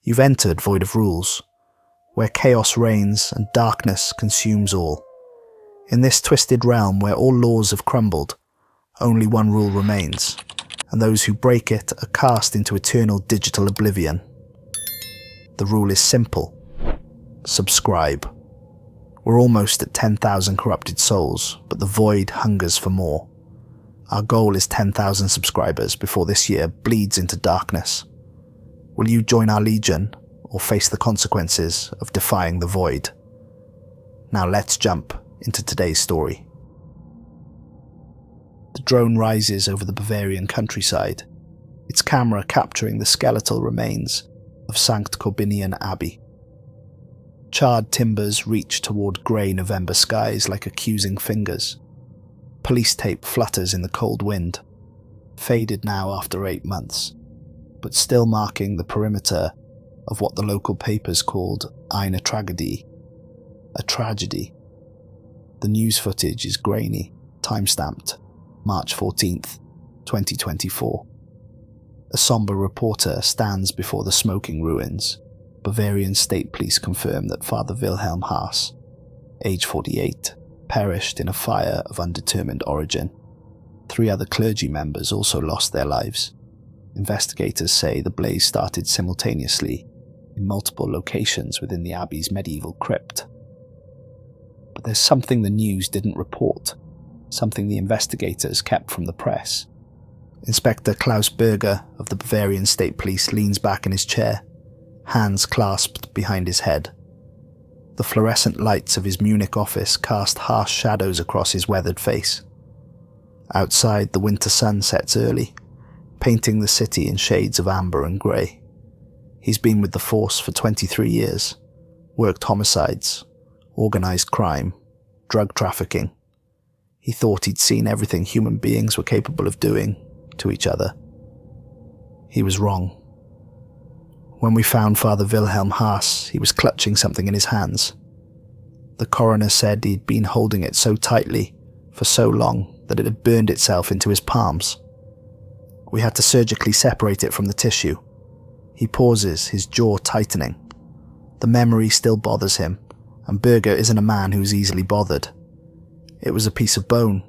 You've entered void of rules, where chaos reigns and darkness consumes all. In this twisted realm where all laws have crumbled, only one rule remains, and those who break it are cast into eternal digital oblivion. The rule is simple. Subscribe. We're almost at 10,000 corrupted souls, but the void hungers for more. Our goal is 10,000 subscribers before this year bleeds into darkness. Will you join our legion, or face the consequences of defying the void? Now let's jump into today's story. The drone rises over the Bavarian countryside, its camera capturing the skeletal remains of Sankt Korbinian Abbey. Charred timbers reach toward grey November skies like accusing fingers. Police tape flutters in the cold wind, faded now after 8 months, but still marking the perimeter of what the local papers called eine Tragödie, a tragedy. The news footage is grainy, time-stamped, March 14th, 2024. A somber reporter stands before the smoking ruins. Bavarian state police confirm that Father Wilhelm Haas, age 48, perished in a fire of undetermined origin. 3 other clergy members also lost their lives. Investigators say the blaze started simultaneously in multiple locations within the Abbey's medieval crypt. But there's something the news didn't report, something the investigators kept from the press. Inspector Klaus Berger of the Bavarian State Police leans back in his chair, hands clasped behind his head. The fluorescent lights of his Munich office cast harsh shadows across his weathered face. Outside, the winter sun sets early, painting the city in shades of amber and grey. He's been with the force for 23 years, worked homicides, organised crime, drug trafficking. He thought he'd seen everything human beings were capable of doing to each other. He was wrong. When we found Father Wilhelm Haas, he was clutching something in his hands. The coroner said he'd been holding it so tightly for so long that it had burned itself into his palms. We had to surgically separate it from the tissue. He pauses, his jaw tightening. The memory still bothers him, and Berger isn't a man who's easily bothered. It was a piece of bone,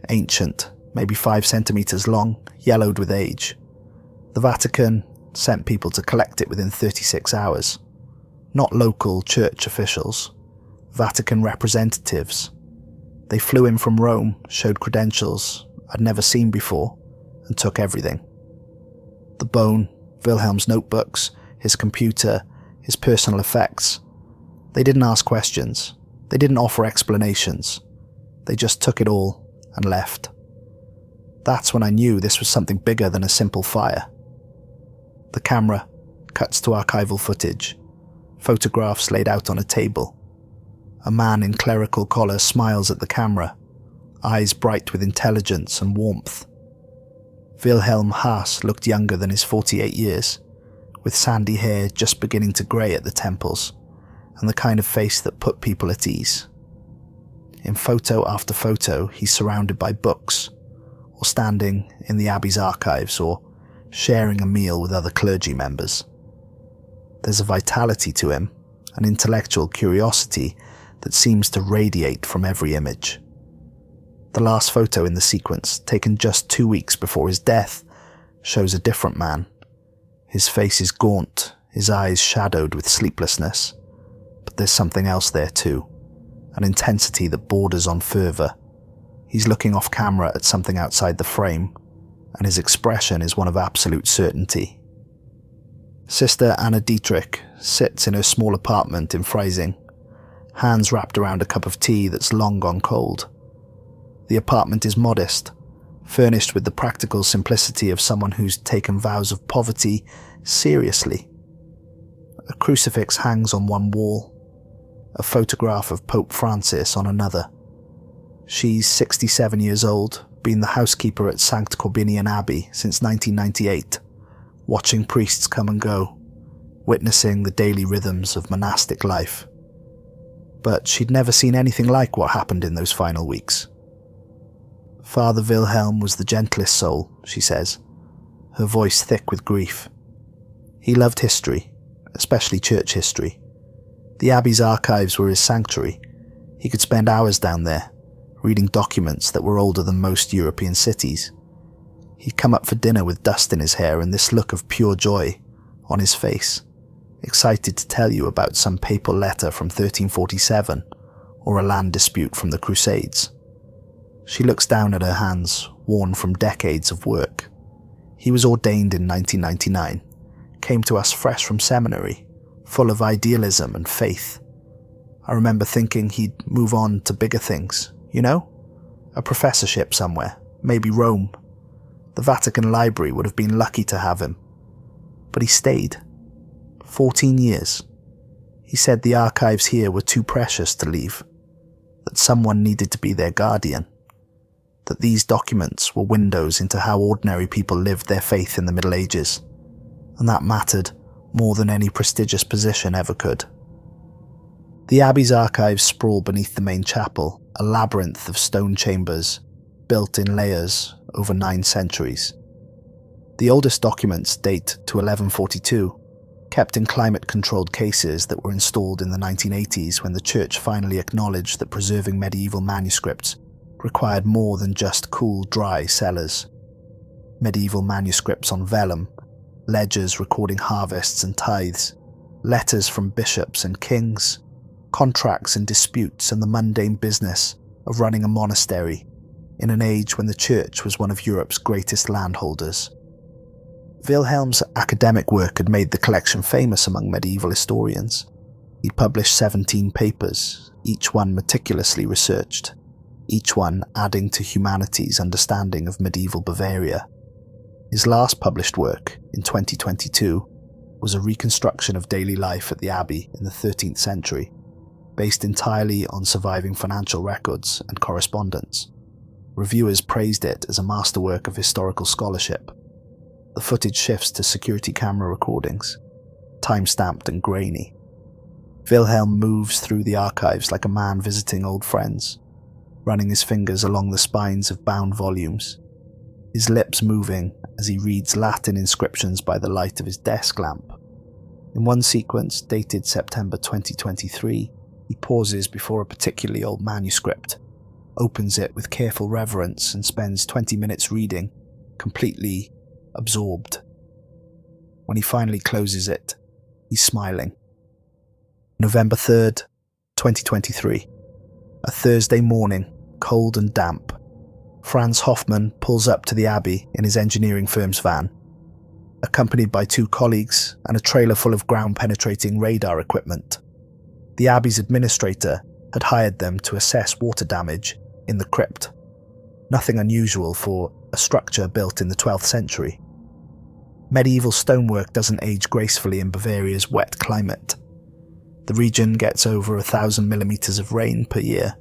ancient, maybe 5 centimeters long, yellowed with age. The Vatican sent people to collect it within 36 hours. Not local church officials, Vatican representatives. They flew in from Rome, showed credentials I'd never seen before, and took everything. The bone, Wilhelm's notebooks, his computer, his personal effects. They didn't ask questions. They didn't offer explanations. They just took it all and left. That's when I knew this was something bigger than a simple fire. The camera cuts to archival footage, photographs laid out on a table. A man in clerical collar smiles at the camera, eyes bright with intelligence and warmth. Wilhelm Haas looked younger than his 48 years, with sandy hair just beginning to grey at the temples, and the kind of face that put people at ease. In photo after photo, he's surrounded by books, or standing in the Abbey's archives, or sharing a meal with other clergy members. There's a vitality to him, an intellectual curiosity that seems to radiate from every image. The last photo in the sequence, taken just 2 weeks before his death, shows a different man. His face is gaunt, his eyes shadowed with sleeplessness. But there's something else there too, an intensity that borders on fervour. He's looking off camera at something outside the frame, and his expression is one of absolute certainty. Sister Anna Dietrich sits in her small apartment in Freising, hands wrapped around a cup of tea that's long gone cold. The apartment is modest, furnished with the practical simplicity of someone who's taken vows of poverty seriously. A crucifix hangs on one wall, a photograph of Pope Francis on another. She's 67 years old, been the housekeeper at Sankt Korbinian Abbey since 1998, watching priests come and go, witnessing the daily rhythms of monastic life. But she'd never seen anything like what happened in those final weeks. Father Wilhelm was the gentlest soul, she says, her voice thick with grief. He loved history, especially church history. The Abbey's archives were his sanctuary. He could spend hours down there, reading documents that were older than most European cities. He'd come up for dinner with dust in his hair and this look of pure joy on his face, excited to tell you about some papal letter from 1347 or a land dispute from the Crusades. She looks down at her hands, worn from decades of work. He was ordained in 1999, came to us fresh from seminary, full of idealism and faith. I remember thinking he'd move on to bigger things, you know? A professorship somewhere, maybe Rome. The Vatican Library would have been lucky to have him. But he stayed. 14 years. He said the archives here were too precious to leave, that someone needed to be their guardian, that these documents were windows into how ordinary people lived their faith in the Middle Ages, and that mattered more than any prestigious position ever could. The Abbey's archives sprawl beneath the main chapel, a labyrinth of stone chambers, built in layers over 9 centuries. The oldest documents date to 1142, kept in climate-controlled cases that were installed in the 1980s when the church finally acknowledged that preserving medieval manuscripts required more than just cool, dry cellars. Medieval manuscripts on vellum, ledgers recording harvests and tithes, letters from bishops and kings, contracts and disputes, and the mundane business of running a monastery in an age when the church was one of Europe's greatest landholders. Wilhelm's academic work had made the collection famous among medieval historians. He'd published 17 papers, each one meticulously researched, each one adding to humanity's understanding of medieval Bavaria. His last published work, in 2022, was a reconstruction of daily life at the Abbey in the 13th century, based entirely on surviving financial records and correspondence. Reviewers praised it as a masterwork of historical scholarship. The footage shifts to security camera recordings, time-stamped and grainy. Wilhelm moves through the archives like a man visiting old friends, running his fingers along the spines of bound volumes, his lips moving as he reads Latin inscriptions by the light of his desk lamp. In one sequence, dated September 2023, he pauses before a particularly old manuscript, opens it with careful reverence and spends 20 minutes reading, completely absorbed. When he finally closes it, he's smiling. November 3rd, 2023. A Thursday morning, cold and damp. Franz Hoffmann pulls up to the Abbey in his engineering firm's van, accompanied by 2 colleagues and a trailer full of ground-penetrating radar equipment. The Abbey's administrator had hired them to assess water damage in the crypt. Nothing unusual for a structure built in the 12th century. Medieval stonework doesn't age gracefully in Bavaria's wet climate. The region gets over 1,000 millimeters of rain per year,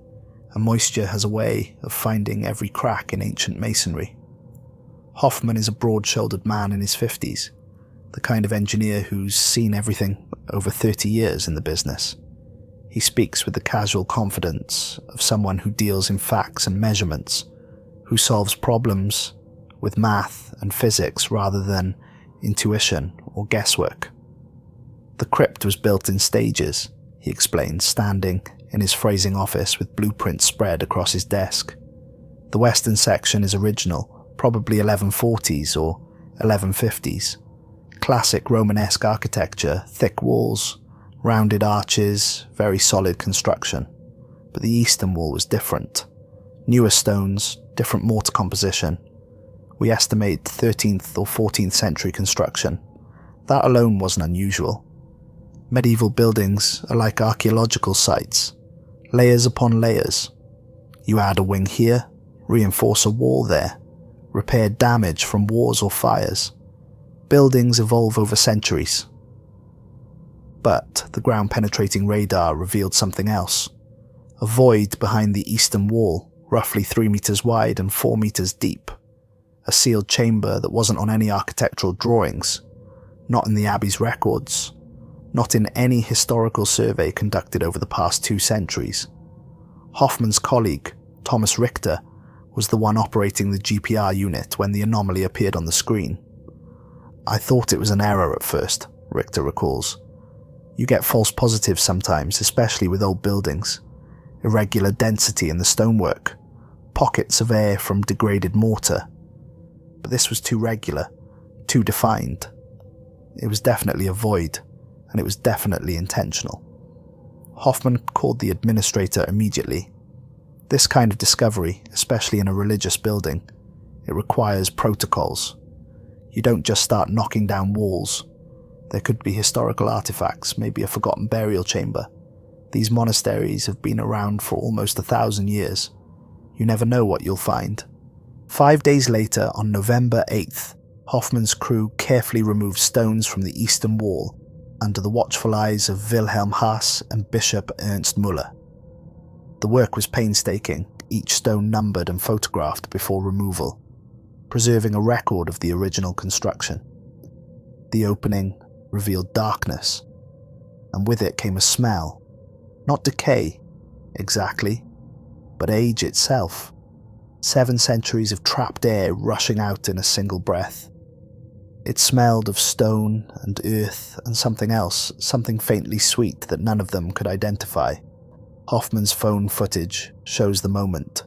and moisture has a way of finding every crack in ancient masonry. Hoffmann is a broad-shouldered man in his 50s, the kind of engineer who's seen everything over 30 years in the business. He speaks with the casual confidence of someone who deals in facts and measurements, who solves problems with math and physics rather than intuition or guesswork. The crypt was built in stages, he explained, standing in his phrasing office with blueprints spread across his desk. The western section is original, probably 1140s or 1150s. Classic Romanesque architecture, thick walls, rounded arches, very solid construction. But the eastern wall was different. Newer stones, different mortar composition. We estimate 13th or 14th century construction. That alone wasn't unusual. Medieval buildings are like archaeological sites, layers upon layers. You add a wing here, reinforce a wall there, repair damage from wars or fires. Buildings evolve over centuries. But the ground-penetrating radar revealed something else. A void behind the eastern wall, roughly 3 meters wide and 4 meters deep. A sealed chamber that wasn't on any architectural drawings, not in the Abbey's records, not in any historical survey conducted over the past 2 centuries. Hoffmann's colleague, Thomas Richter, was the one operating the GPR unit when the anomaly appeared on the screen. "I thought it was an error at first," Richter recalls. You get false positives sometimes, especially with old buildings. Irregular density in the stonework, pockets of air from degraded mortar. But this was too regular, too defined. It was definitely a void, and it was definitely intentional. Hoffman called the administrator immediately. This kind of discovery, especially in a religious building, it requires protocols. You don't just start knocking down walls. There could be historical artifacts, maybe a forgotten burial chamber. These monasteries have been around for almost 1,000 years. You never know what you'll find. 5 days later, on November 8th, Hoffman's crew carefully removed stones from the eastern wall under the watchful eyes of Wilhelm Haas and Bishop Ernst Müller. The work was painstaking, each stone numbered and photographed before removal, preserving a record of the original construction. The opening revealed darkness, and with it came a smell. Not decay, exactly, but age itself. 7 centuries of trapped air rushing out in a single breath. It smelled of stone and earth and something else, something faintly sweet that none of them could identify. Hoffman's phone footage shows the moment.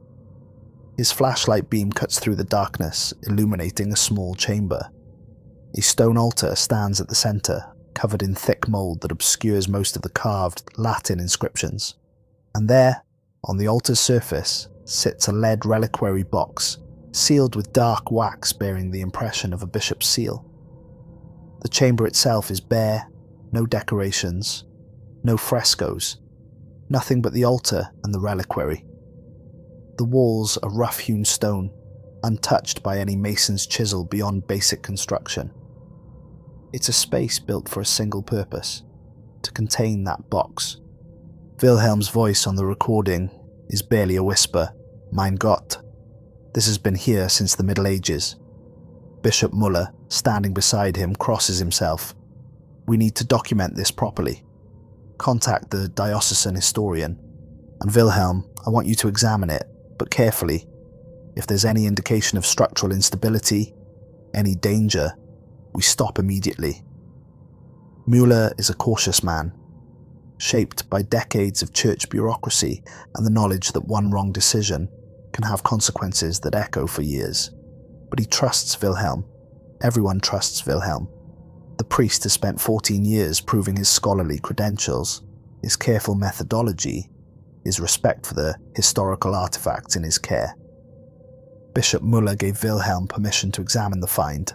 His flashlight beam cuts through the darkness, illuminating a small chamber. A stone altar stands at the center, covered in thick mold that obscures most of the carved Latin inscriptions. And there, on the altar's surface, sits a lead reliquary box, sealed with dark wax bearing the impression of a bishop's seal. The chamber itself is bare, no decorations, no frescoes, nothing but the altar and the reliquary. The walls are rough-hewn stone, untouched by any mason's chisel beyond basic construction. It's a space built for a single purpose, to contain that box. Wilhelm's voice on the recording is barely a whisper. Mein Gott. This has been here since the Middle Ages. Bishop Müller, standing beside him, crosses himself. We need to document this properly. Contact the diocesan historian. And Wilhelm, I want you to examine it, but carefully. If there's any indication of structural instability, any danger, we stop immediately. Müller is a cautious man, shaped by decades of church bureaucracy and the knowledge that one wrong decision can have consequences that echo for years. But he trusts Wilhelm. Everyone trusts Wilhelm. The priest has spent 14 years proving his scholarly credentials, his careful methodology, his respect for the historical artifacts in his care. Bishop Müller gave Wilhelm permission to examine the find.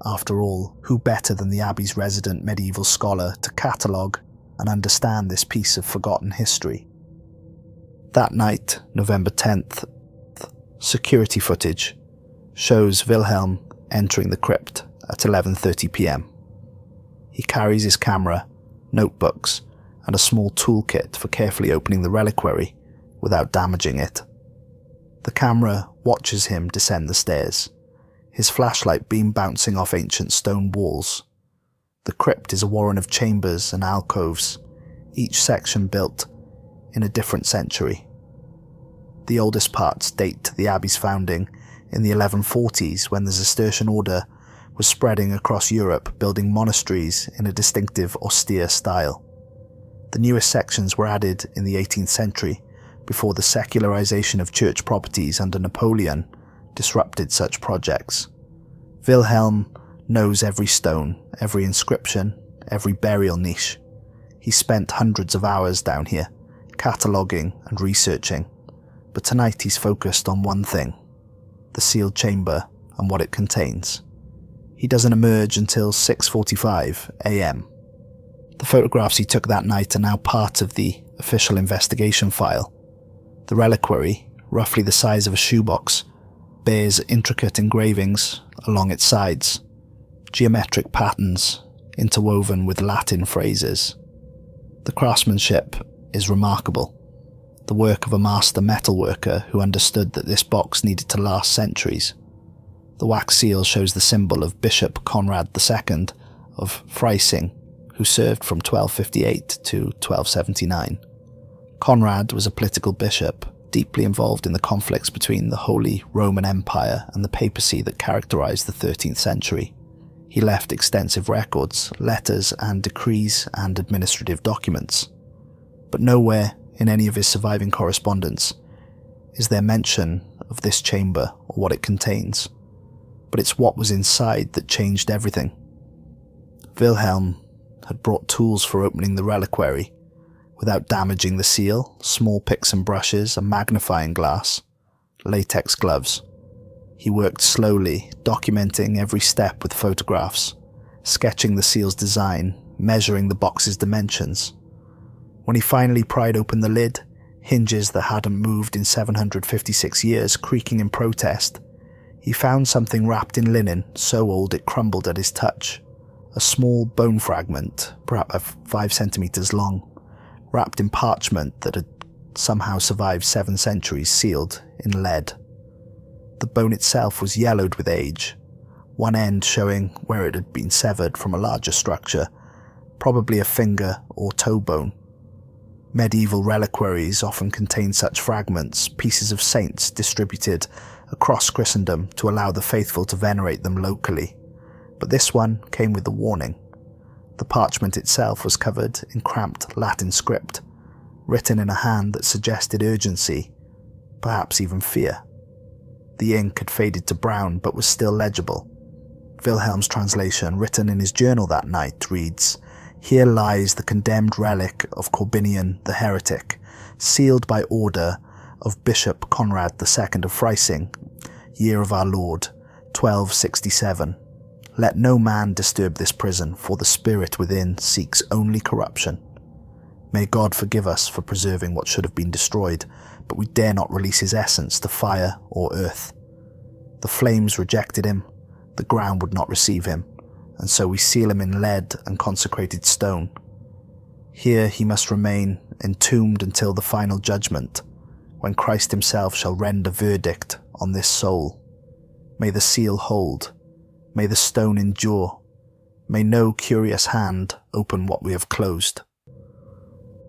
After all, who better than the Abbey's resident medieval scholar to catalogue and understand this piece of forgotten history? That night, November 10th, security footage shows Wilhelm entering the crypt at 11:30 p.m. He carries his camera, notebooks, and a small toolkit for carefully opening the reliquary without damaging it. The camera watches him descend the stairs, his flashlight beam bouncing off ancient stone walls. The crypt is a warren of chambers and alcoves, each section built in a different century. The oldest parts date to the Abbey's founding in the 1140s, when the Cistercian order was spreading across Europe, building monasteries in a distinctive austere style. The newest sections were added in the 18th century, before the secularization of church properties under Napoleon disrupted such projects. Wilhelm knows every stone, every inscription, every burial niche. He spent hundreds of hours down here, cataloguing and researching, but tonight he's focused on one thing: the sealed chamber and what it contains. He doesn't emerge until 6:45 a.m. The photographs he took that night are now part of the official investigation file. The reliquary, roughly the size of a shoebox, bears intricate engravings along its sides, geometric patterns interwoven with Latin phrases. The craftsmanship is remarkable, the work of a master metalworker who understood that this box needed to last centuries. The wax seal shows the symbol of Bishop Conrad II of Freising, who served from 1258 to 1279. Conrad was a political bishop, deeply involved in the conflicts between the Holy Roman Empire and the papacy that characterized the 13th century. He left extensive records, letters and decrees and administrative documents. But nowhere in any of his surviving correspondence is there mention of this chamber or what it contains. But it's what was inside that changed everything. Wilhelm had brought tools for opening the reliquary without damaging the seal, small picks and brushes, a magnifying glass, latex gloves. He worked slowly, documenting every step with photographs, sketching the seal's design, measuring the box's dimensions. When he finally pried open the lid, hinges that hadn't moved in 756 years creaking in protest, he found something wrapped in linen so old it crumbled at his touch. A small bone fragment, perhaps 5 centimeters long, wrapped in parchment that had somehow survived 7 centuries, sealed in lead. The bone itself was yellowed with age, one end showing where it had been severed from a larger structure, probably a finger or toe bone. Medieval reliquaries often contained such fragments, pieces of saints distributed across Christendom to allow the faithful to venerate them locally. But this one came with a warning. The parchment itself was covered in cramped Latin script, written in a hand that suggested urgency, perhaps even fear. The ink had faded to brown but was still legible. Wilhelm's translation, written in his journal that night, reads, "Here lies the condemned relic of Corbinian the heretic, sealed by order of Bishop Conrad II of Freising, year of our Lord, 1267. Let no man disturb this prison, for the spirit within seeks only corruption. May God forgive us for preserving what should have been destroyed, but we dare not release his essence to fire or earth. The flames rejected him, the ground would not receive him, and so we seal him in lead and consecrated stone. Here he must remain, entombed until the final judgment, when Christ himself shall render verdict on this soul. May the seal hold, may the stone endure, may no curious hand open what we have closed."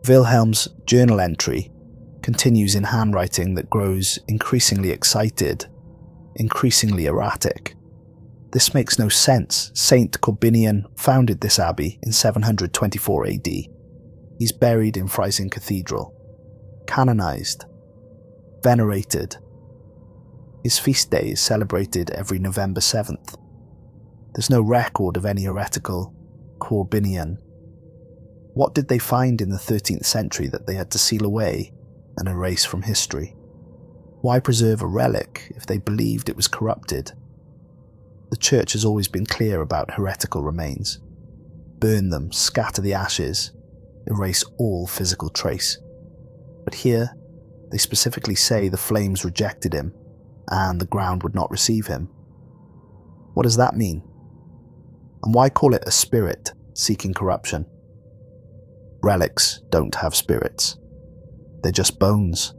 Wilhelm's journal entry continues in handwriting that grows increasingly excited, increasingly erratic. This makes no sense. Saint Korbinian founded this abbey in 724 AD. He's buried in Freising Cathedral, canonized, venerated. His feast day is celebrated every November 7th. There's no record of any heretical Corbinian. What did they find in the 13th century that they had to seal away and erase from history? Why preserve a relic if they believed it was corrupted? The Church has always been clear about heretical remains. Burn them, scatter the ashes, erase all physical trace. But here, they specifically say the flames rejected him and the ground would not receive him. What does that mean? And why call it a spirit seeking corruption? Relics don't have spirits. They're just bones,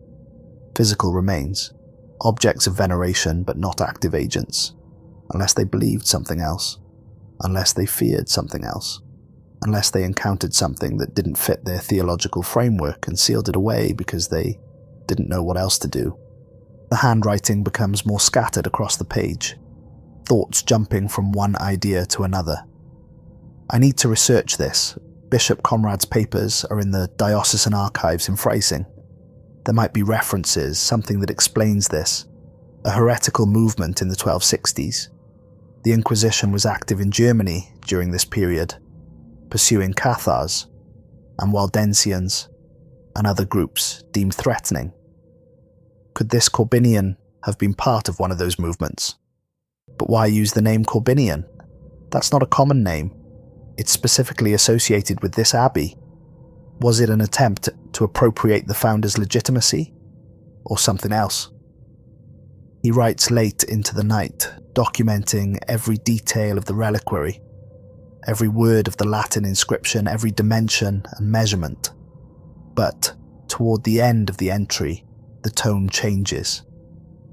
physical remains, objects of veneration but not active agents, unless they believed something else, unless they feared something else, unless they encountered something that didn't fit their theological framework and sealed it away because they didn't know what else to do. The handwriting becomes more scattered across the page, thoughts jumping from one idea to another. I need to research this. Bishop Conrad's papers are in the diocesan archives in Freising. There might be references, something that explains this. A heretical movement in the 1260s. The Inquisition was active in Germany during this period, pursuing Cathars and Waldensians and other groups deemed threatening. Could this Corbinian have been part of one of those movements? But why use the name Korbinian? That's not a common name. It's specifically associated with this abbey. Was it an attempt to appropriate the founder's legitimacy? Or something else? He writes late into the night, documenting every detail of the reliquary, every word of the Latin inscription, every dimension and measurement. But toward the end of the entry, the tone changes.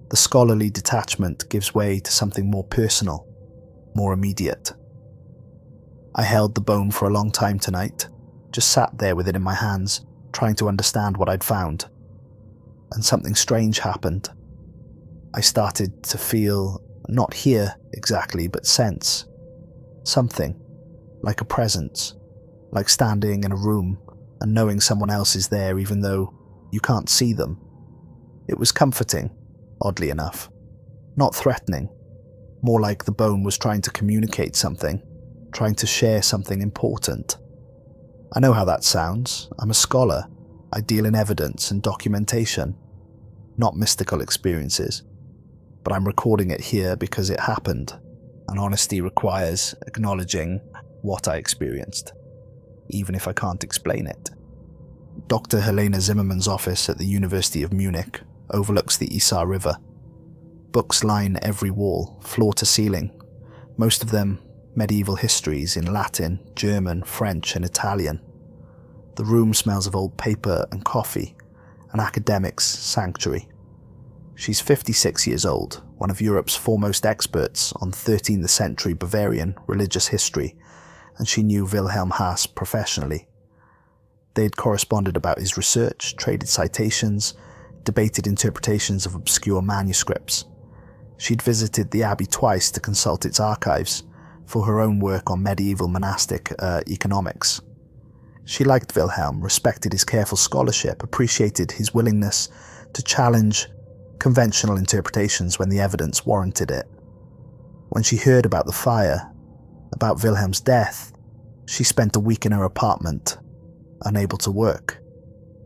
The scholarly detachment gives way to something more personal, more immediate. I held the bone for a long time tonight, just sat there with it in my hands, trying to understand what I'd found. And something strange happened. I started to feel, not hear exactly, but sense. Something, like a presence, like standing in a room and knowing someone else is there even though you can't see them. It was comforting, oddly enough. Not threatening. More like the bone was trying to communicate something, trying to share something important. I know how that sounds. I'm a scholar. I deal in evidence and documentation, not mystical experiences. But I'm recording it here because it happened, and honesty requires acknowledging what I experienced, even if I can't explain it. Dr. Helena Zimmermann's office at the University of Munich overlooks the Isar River. Books line every wall, floor to ceiling, most of them medieval histories in Latin, German, French and Italian. The room smells of old paper and coffee, an academic's sanctuary. She's 56 years old, one of Europe's foremost experts on 13th century Bavarian religious history, and she knew Wilhelm Haas professionally. They'd corresponded about his research, traded citations, debated interpretations of obscure manuscripts. She'd visited the abbey twice to consult its archives for her own work on medieval monastic economics. She liked Wilhelm, respected his careful scholarship, appreciated his willingness to challenge conventional interpretations when the evidence warranted it. When she heard about the fire, about Wilhelm's death, she spent a week in her apartment, unable to work,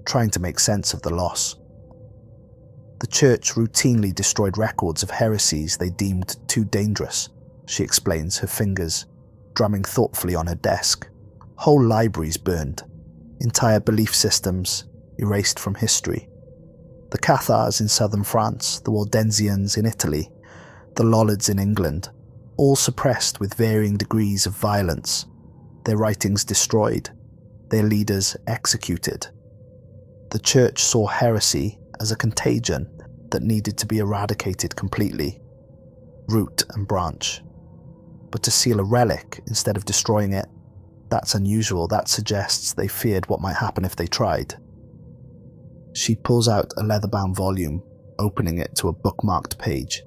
trying to make sense of the loss. The church routinely destroyed records of heresies they deemed too dangerous, she explains, her fingers drumming thoughtfully on her desk. Whole libraries burned, entire belief systems erased from history. The Cathars in southern France, the Waldensians in Italy, the Lollards in England, all suppressed with varying degrees of violence, their writings destroyed, their leaders executed. The church saw heresy as a contagion that needed to be eradicated completely, root and branch. But to seal a relic instead of destroying it, that's unusual. That suggests they feared what might happen if they tried. She pulls out a leather-bound volume, opening it to a bookmarked page.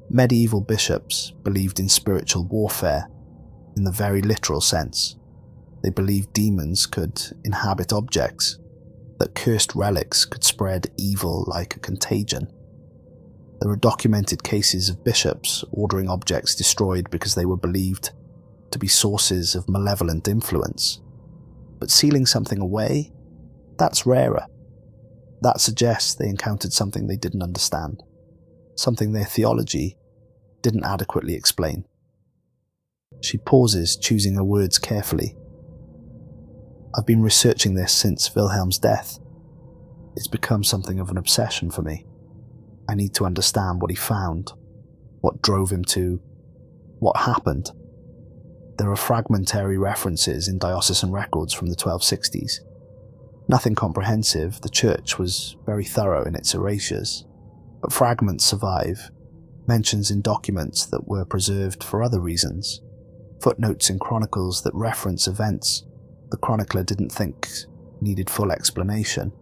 Medieval bishops believed in spiritual warfare, in the very literal sense. They believed demons could inhabit objects, that cursed relics could spread evil like a contagion. There are documented cases of bishops ordering objects destroyed because they were believed to be sources of malevolent influence. But sealing something away? That's rarer. That suggests they encountered something they didn't understand, something their theology didn't adequately explain. She pauses, choosing her words carefully. I've been researching this since Wilhelm's death. It's become something of an obsession for me. I need to understand what he found, what drove him to, what happened. There are fragmentary references in diocesan records from the 1260s. Nothing comprehensive, the church was very thorough in its erasures, but fragments survive, mentions in documents that were preserved for other reasons, footnotes in chronicles that reference events the chronicler didn't think needed full explanation.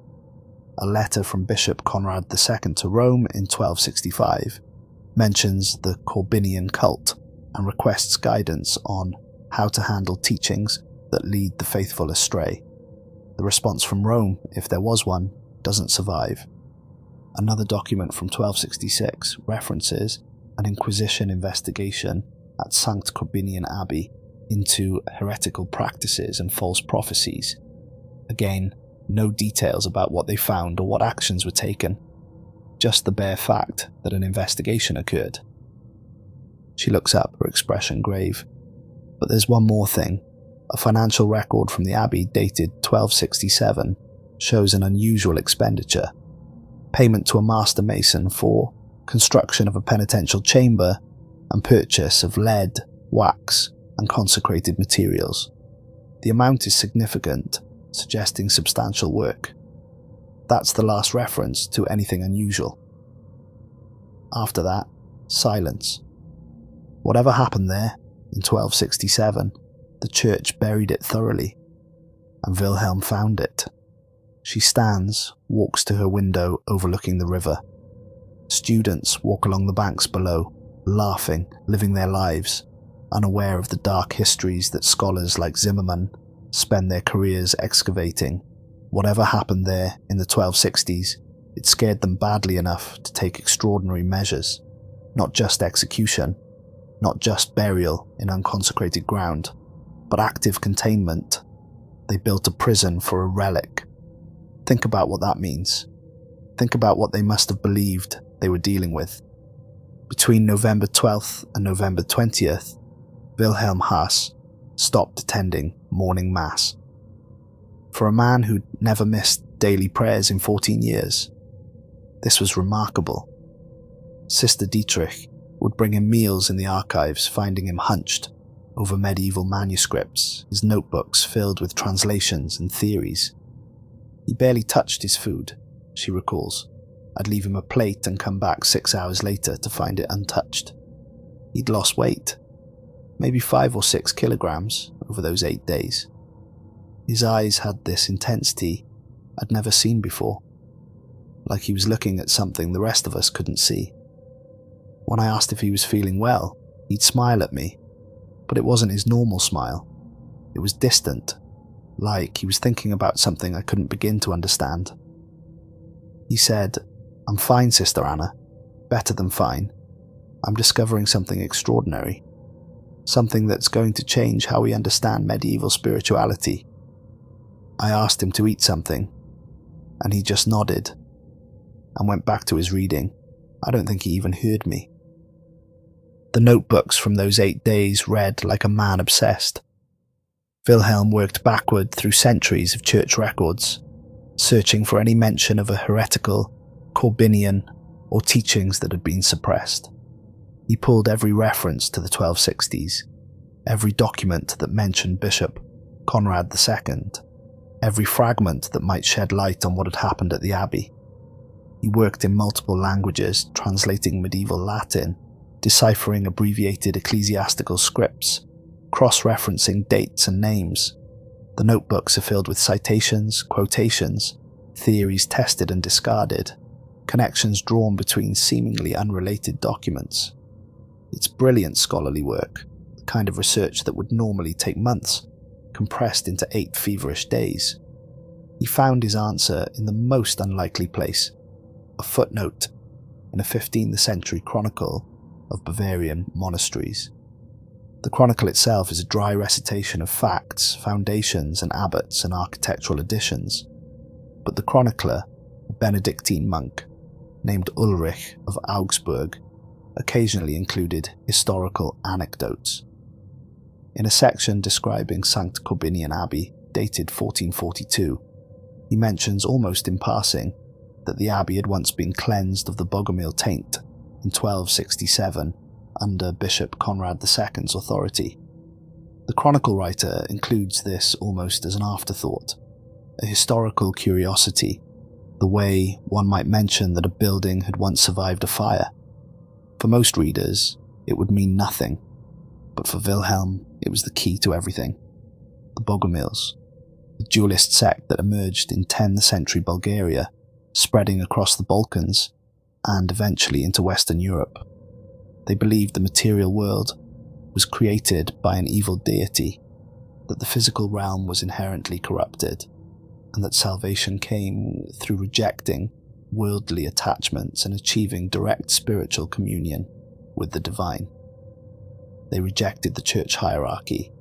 A letter from Bishop Conrad II to Rome in 1265 mentions the Corbinian cult and requests guidance on how to handle teachings that lead the faithful astray. The response from Rome, if there was one, doesn't survive. Another document from 1266 references an Inquisition investigation at Sankt Korbinian Abbey into heretical practices and false prophecies. Again, no details about what they found or what actions were taken, just the bare fact that an investigation occurred. She looks up, her expression grave. But there's one more thing. A financial record from the Abbey dated 1267 shows an unusual expenditure. Payment to a master mason for construction of a penitential chamber and purchase of lead, wax, and consecrated materials. The amount is significant, suggesting substantial work. That's the last reference to anything unusual. After that, silence. Whatever happened there, in 1267, the church buried it thoroughly, and Wilhelm found it. She stands, walks to her window overlooking the river. Students walk along the banks below, laughing, living their lives. unaware of the dark histories that scholars like Zimmermann spend their careers excavating. Whatever happened there in the 1260s, it scared them badly enough to take extraordinary measures, not just execution, not just burial in unconsecrated ground, but active containment. They built a prison for a relic. Think about what that means. Think about what they must have believed they were dealing with. Between November 12th and November 20th, Wilhelm Haas stopped attending morning mass. For a man who'd never missed daily prayers in 14 years, this was remarkable. Sister Dietrich would bring him meals in the archives, finding him hunched over medieval manuscripts, his notebooks filled with translations and theories. He barely touched his food, she recalls. I'd leave him a plate and come back 6 hours later to find it untouched. He'd lost weight, maybe 5 or 6 kilograms over those 8 days. His eyes had this intensity I'd never seen before, like he was looking at something the rest of us couldn't see. When I asked if he was feeling well, he'd smile at me, but it wasn't his normal smile. It was distant, like he was thinking about something I couldn't begin to understand. He said, "I'm fine, Sister Anna, better than fine. I'm discovering something extraordinary, something that's going to change how we understand medieval spirituality." I asked him to eat something, and he just nodded and went back to his reading. I don't think he even heard me. The notebooks from those 8 days read like a man obsessed. Wilhelm worked backward through centuries of church records, searching for any mention of a heretical, Corbinian, or teachings that had been suppressed. He pulled every reference to the 1260s, every document that mentioned Bishop Conrad II, every fragment that might shed light on what had happened at the Abbey. He worked in multiple languages, translating medieval Latin, deciphering abbreviated ecclesiastical scripts, cross-referencing dates and names. The notebooks are filled with citations, quotations, theories tested and discarded, connections drawn between seemingly unrelated documents. It's brilliant scholarly work, the kind of research that would normally take months, compressed into 8 feverish days. He found his answer in the most unlikely place, a footnote in a 15th century chronicle of Bavarian monasteries. The chronicle itself is a dry recitation of facts, foundations and abbots and architectural additions, but the chronicler, a Benedictine monk named Ulrich of Augsburg, occasionally included historical anecdotes. In a section describing Sankt Korbinian Abbey, dated 1442, he mentions almost in passing that the abbey had once been cleansed of the Bogomil taint in 1267 under Bishop Conrad II's authority. The chronicle writer includes this almost as an afterthought, a historical curiosity, the way one might mention that a building had once survived a fire. For most readers, it would mean nothing, but for Wilhelm, it was the key to everything. The Bogomils, the dualist sect that emerged in 10th century Bulgaria, spreading across the Balkans, and eventually into Western Europe. They believed the material world was created by an evil deity, that the physical realm was inherently corrupted, and that salvation came through rejecting worldly attachments and achieving direct spiritual communion with the divine. They rejected the church hierarchy,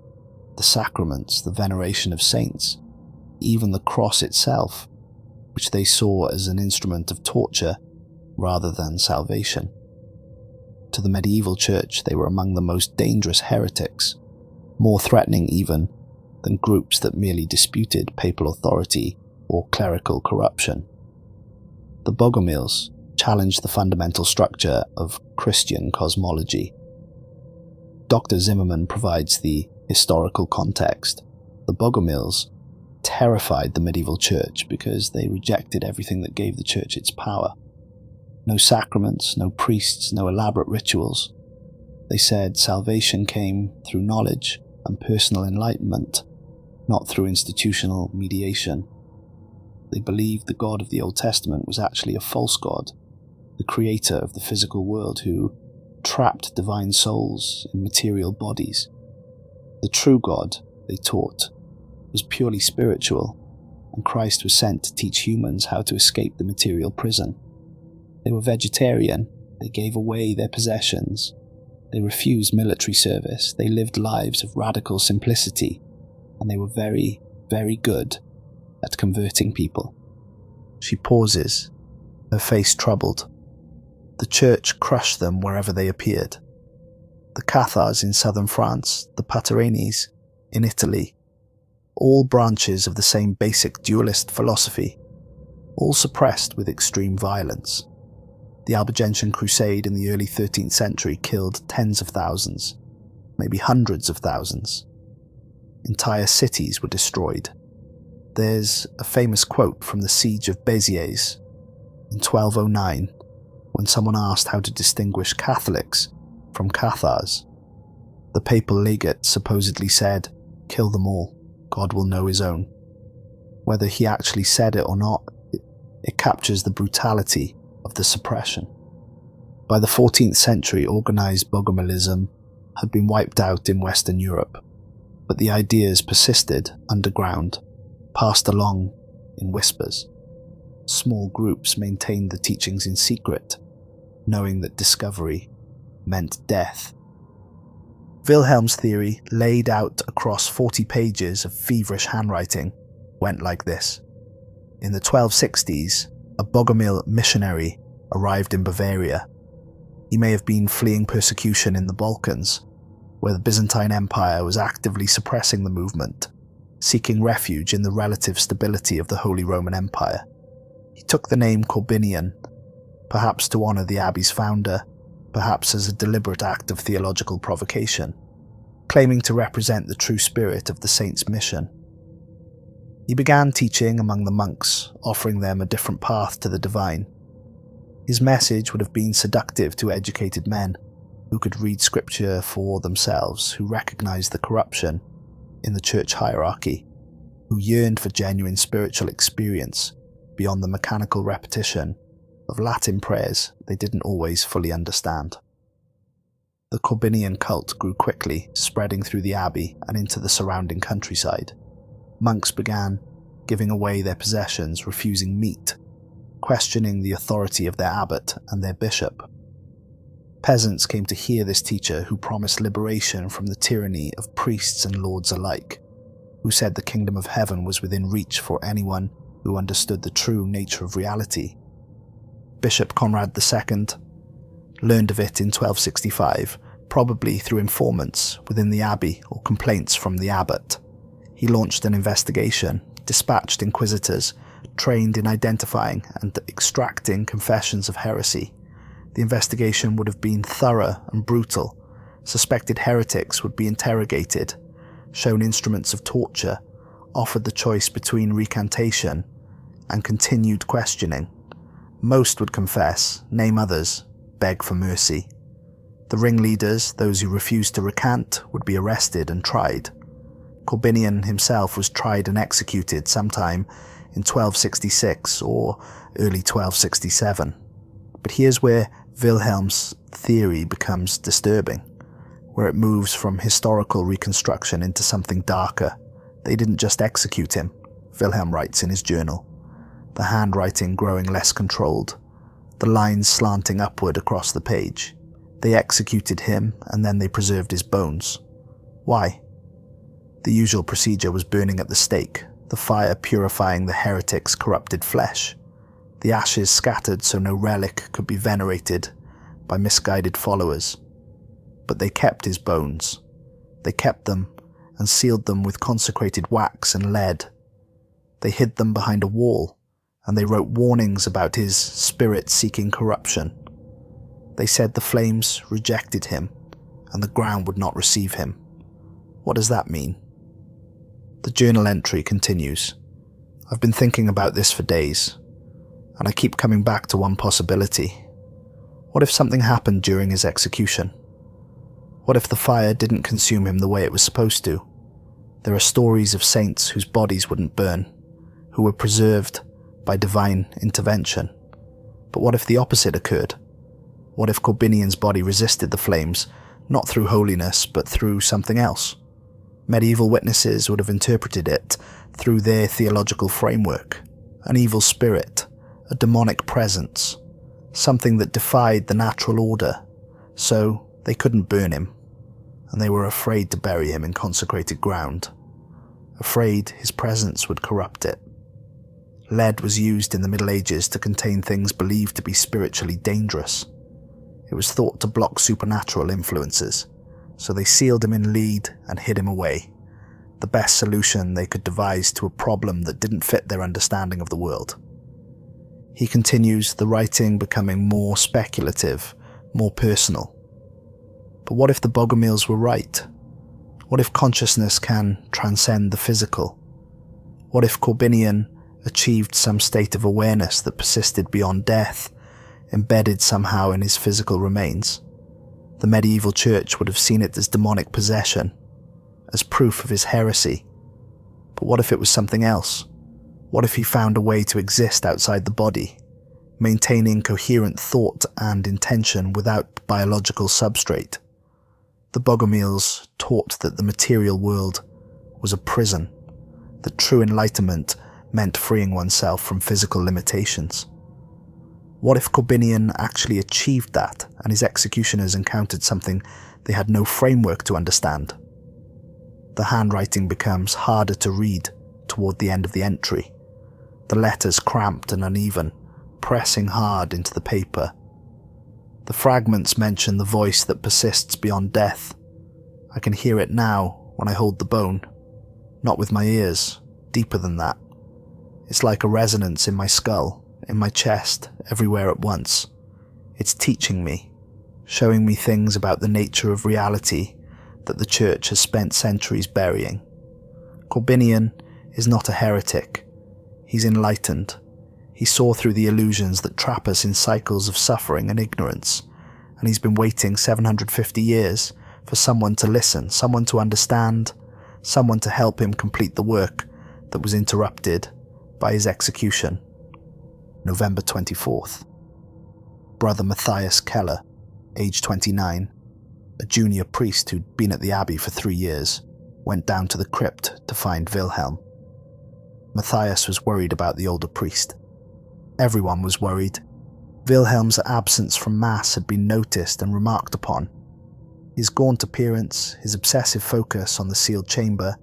the sacraments, the veneration of saints, even the cross itself, which they saw as an instrument of torture rather than salvation. To the medieval church, they were among the most dangerous heretics, more threatening even than groups that merely disputed papal authority or clerical corruption. The Bogomils challenged the fundamental structure of Christian cosmology. Dr. Zimmermann provides the historical context. The Bogomils terrified the medieval church because they rejected everything that gave the church its power. No sacraments, no priests, no elaborate rituals. They said salvation came through knowledge and personal enlightenment, not through institutional mediation. They believed the God of the Old Testament was actually a false God, the creator of the physical world who, trapped divine souls in material bodies. The true God, they taught, was purely spiritual, and Christ was sent to teach humans how to escape the material prison. They were vegetarian, they gave away their possessions, they refused military service, they lived lives of radical simplicity, and they were very, very good at converting people. She pauses, her face troubled. The church crushed them wherever they appeared. The Cathars in southern France, the Paterenes in Italy, all branches of the same basic dualist philosophy, all suppressed with extreme violence. The Albigensian Crusade in the early 13th century killed tens of thousands, maybe hundreds of thousands. Entire cities were destroyed. There's a famous quote from the Siege of Béziers in 1209, when someone asked how to distinguish Catholics from Cathars. The papal legate supposedly said, "Kill them all, God will know his own." Whether he actually said it or not, it captures the brutality of the suppression. By the 14th century, organized Bogomilism had been wiped out in Western Europe, but the ideas persisted underground, passed along in whispers. Small groups maintained the teachings in secret, knowing that discovery meant death. Wilhelm's theory, laid out across 40 pages of feverish handwriting, went like this. In the 1260s, a Bogomil missionary arrived in Bavaria. He may have been fleeing persecution in the Balkans, where the Byzantine Empire was actively suppressing the movement, seeking refuge in the relative stability of the Holy Roman Empire. He took the name Corbinian, perhaps to honour the abbey's founder, perhaps as a deliberate act of theological provocation, claiming to represent the true spirit of the saint's mission. He began teaching among the monks, offering them a different path to the divine. His message would have been seductive to educated men who could read scripture for themselves, who recognized the corruption in the church hierarchy, who yearned for genuine spiritual experience beyond the mechanical repetition of Latin prayers they didn't always fully understand. The Corbinian cult grew quickly, spreading through the abbey and into the surrounding countryside. Monks began giving away their possessions, refusing meat, questioning the authority of their abbot and their bishop. Peasants came to hear this teacher who promised liberation from the tyranny of priests and lords alike, who said the kingdom of heaven was within reach for anyone who understood the true nature of reality. Bishop Conrad II learned of it in 1265, probably through informants within the abbey or complaints from the abbot. He launched an investigation, dispatched inquisitors, trained in identifying and extracting confessions of heresy. The investigation would have been thorough and brutal. Suspected heretics would be interrogated, shown instruments of torture, offered the choice between recantation and continued questioning. Most would confess, name others, beg for mercy. The ringleaders, those who refused to recant, would be arrested and tried. Corbinian himself was tried and executed sometime in 1266 or early 1267. But here's where Wilhelm's theory becomes disturbing, where it moves from historical reconstruction into something darker. They didn't just execute him, Wilhelm writes in his journal, the handwriting growing less controlled, the lines slanting upward across the page. They executed him and then they preserved his bones. Why? The usual procedure was burning at the stake, the fire purifying the heretic's corrupted flesh, the ashes scattered so no relic could be venerated by misguided followers. But they kept his bones. They kept them and sealed them with consecrated wax and lead. They hid them behind a wall, and they wrote warnings about his spirit-seeking corruption. They said the flames rejected him, and the ground would not receive him. What does that mean? The journal entry continues. I've been thinking about this for days, and I keep coming back to one possibility. What if something happened during his execution? What if the fire didn't consume him the way it was supposed to? There are stories of saints whose bodies wouldn't burn, who were preserved by divine intervention. But what if the opposite occurred? What if Corbinian's body resisted the flames, not through holiness, but through something else? Medieval witnesses would have interpreted it through their theological framework. An evil spirit, a demonic presence, something that defied the natural order. So they couldn't burn him, and they were afraid to bury him in consecrated ground, afraid his presence would corrupt it. Lead was used in the Middle Ages to contain things believed to be spiritually dangerous. It was thought to block supernatural influences, so they sealed him in lead and hid him away, the best solution they could devise to a problem that didn't fit their understanding of the world. He continues, the writing becoming more speculative, more personal. But what if the Bogomils were right? What if consciousness can transcend the physical? What if Corbinian achieved some state of awareness that persisted beyond death, embedded somehow in his physical remains? The medieval church would have seen it as demonic possession, as proof of his heresy. But what if it was something else? What if he found a way to exist outside the body, maintaining coherent thought and intention without biological substrate? The Bogomils taught that the material world was a prison, that true enlightenment meant freeing oneself from physical limitations. What if Corbinian actually achieved that, and his executioners encountered something they had no framework to understand? The handwriting becomes harder to read toward the end of the entry, the letters cramped and uneven, pressing hard into the paper. The fragments mention the voice that persists beyond death. I can hear it now when I hold the bone, not with my ears, deeper than that. It's like a resonance in my skull, in my chest, everywhere at once. It's teaching me, showing me things about the nature of reality that the church has spent centuries burying. Corbinian is not a heretic. He's enlightened. He saw through the illusions that trap us in cycles of suffering and ignorance, and he's been waiting 750 years for someone to listen, someone to understand, someone to help him complete the work that was interrupted by his execution. November 24th. Brother Matthias Keller, age 29, a junior priest who'd been at the abbey for 3 years, went down to the crypt to find Wilhelm. Matthias was worried about the older priest. Everyone was worried. Wilhelm's absence from Mass had been noticed and remarked upon. His gaunt appearance, his obsessive focus on the sealed chamber,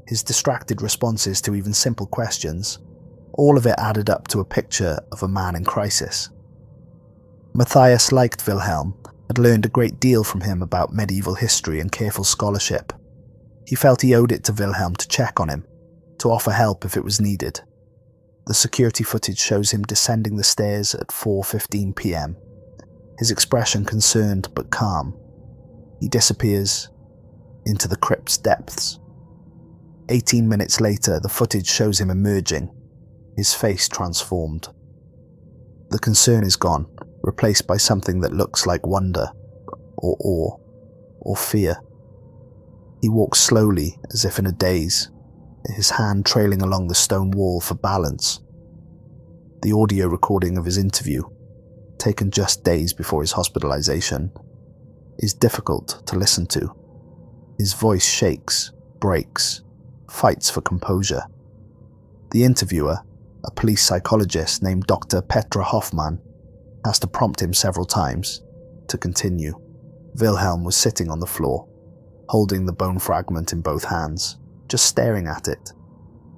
his distracted responses to even simple questions, all of it added up to a picture of a man in crisis. Matthias liked Wilhelm, had learned a great deal from him about medieval history and careful scholarship. He felt he owed it to Wilhelm to check on him, to offer help if it was needed. The security footage shows him descending the stairs at 4:15 p.m, his expression concerned but calm. He disappears into the crypt's depths. 18 minutes later, the footage shows him emerging, his face transformed. The concern is gone, replaced by something that looks like wonder, or awe, or fear. He walks slowly, as if in a daze, his hand trailing along the stone wall for balance. The audio recording of his interview, taken just days before his hospitalization, is difficult to listen to. His voice shakes, breaks, fights for composure. The interviewer, a police psychologist named Dr. Petra Hoffmann, has to prompt him several times to continue. Wilhelm was sitting on the floor, holding the bone fragment in both hands, just staring at it.